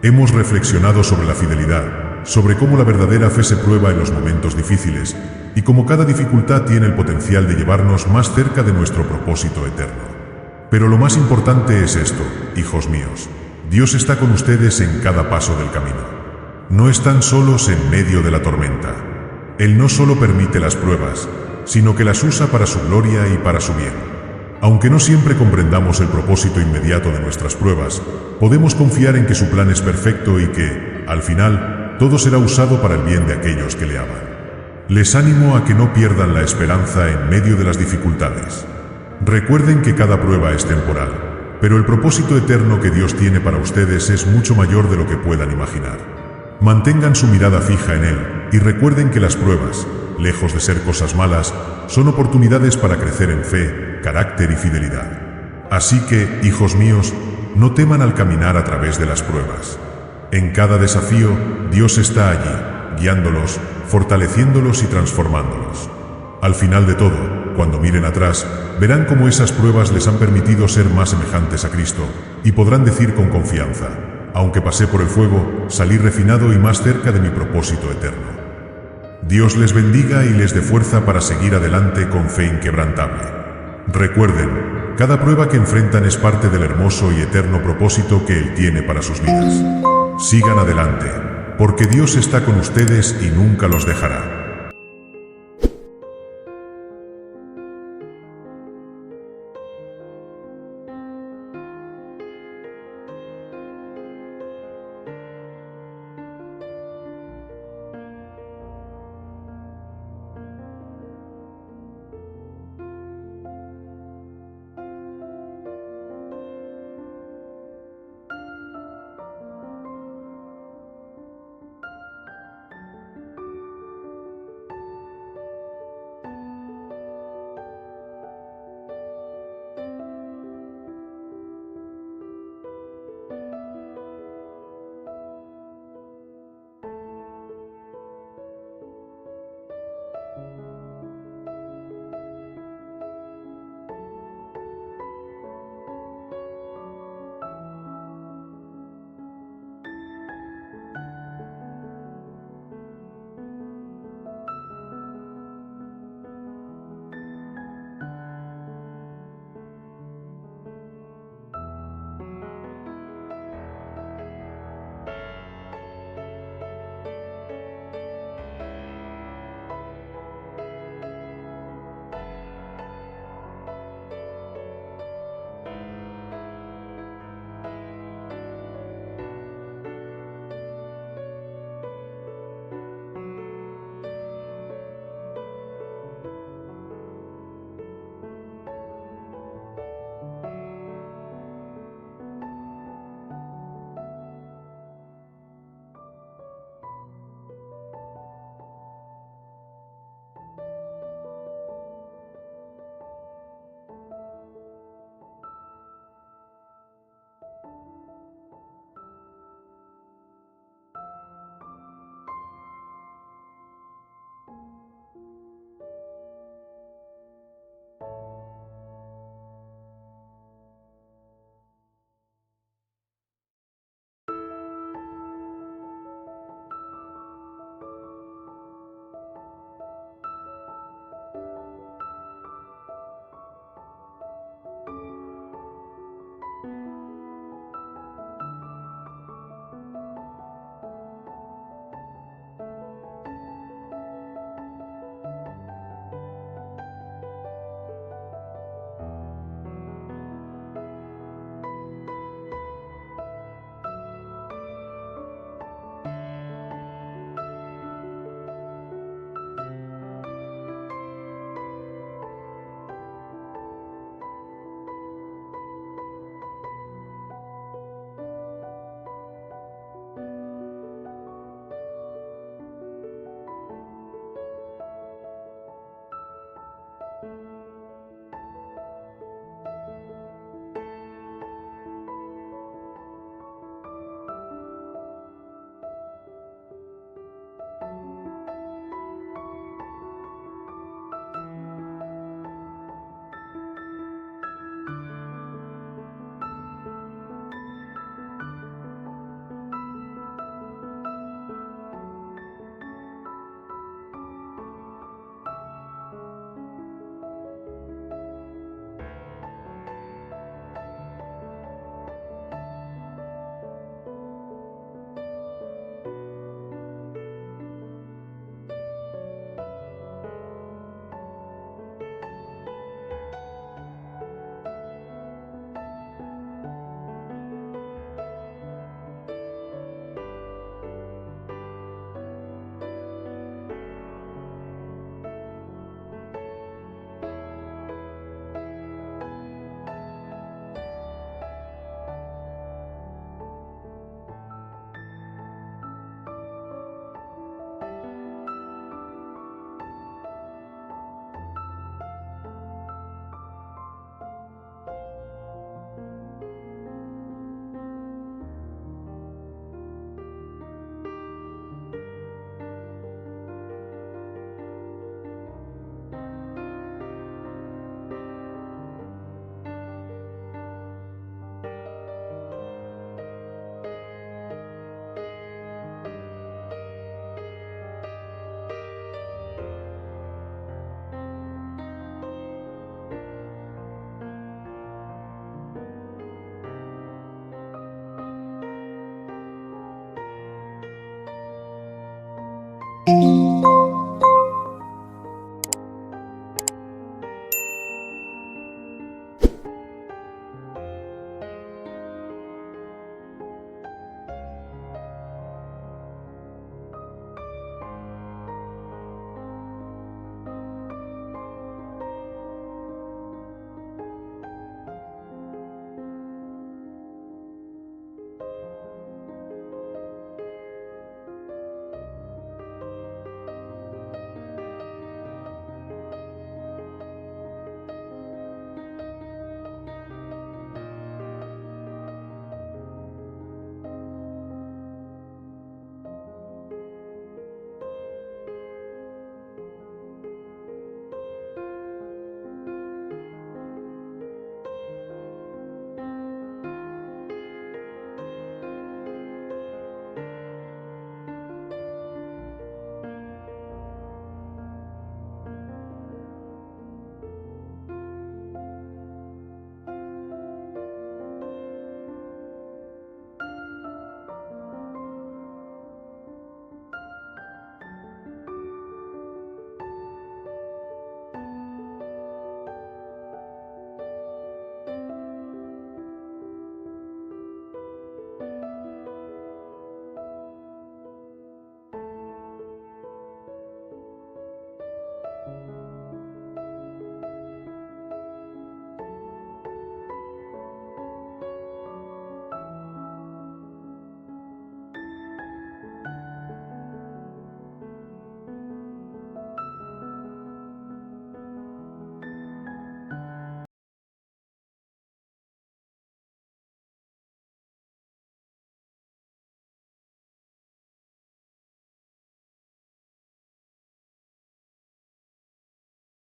Hemos reflexionado sobre la fidelidad, sobre cómo la verdadera fe se prueba en los momentos difíciles, y cómo cada dificultad tiene el potencial de llevarnos más cerca de nuestro propósito eterno. Pero lo más importante es esto, hijos míos: Dios está con ustedes en cada paso del camino. No están solos en medio de la tormenta. Él no solo permite las pruebas, sino que las usa para su gloria y para su bien. Aunque no siempre comprendamos el propósito inmediato de nuestras pruebas, podemos confiar en que su plan es perfecto y que, al final, todo será usado para el bien de aquellos que le aman. Les animo a que no pierdan la esperanza en medio de las dificultades. Recuerden que cada prueba es temporal, pero el propósito eterno que Dios tiene para ustedes es mucho mayor de lo que puedan imaginar. Mantengan su mirada fija en Él y recuerden que las pruebas, lejos de ser cosas malas, son oportunidades para crecer en fe, carácter y fidelidad. Así que, hijos míos, no teman al caminar a través de las pruebas. En cada desafío, Dios está allí, guiándolos, fortaleciéndolos y transformándolos. Al final de todo, cuando miren atrás, verán cómo esas pruebas les han permitido ser más semejantes a Cristo, y podrán decir con confianza: aunque pasé por el fuego, salí refinado y más cerca de mi propósito eterno. Dios les bendiga y les dé fuerza para seguir adelante con fe inquebrantable. Recuerden, cada prueba que enfrentan es parte del hermoso y eterno propósito que Él tiene para sus vidas. Sigan adelante, porque Dios está con ustedes y nunca los dejará.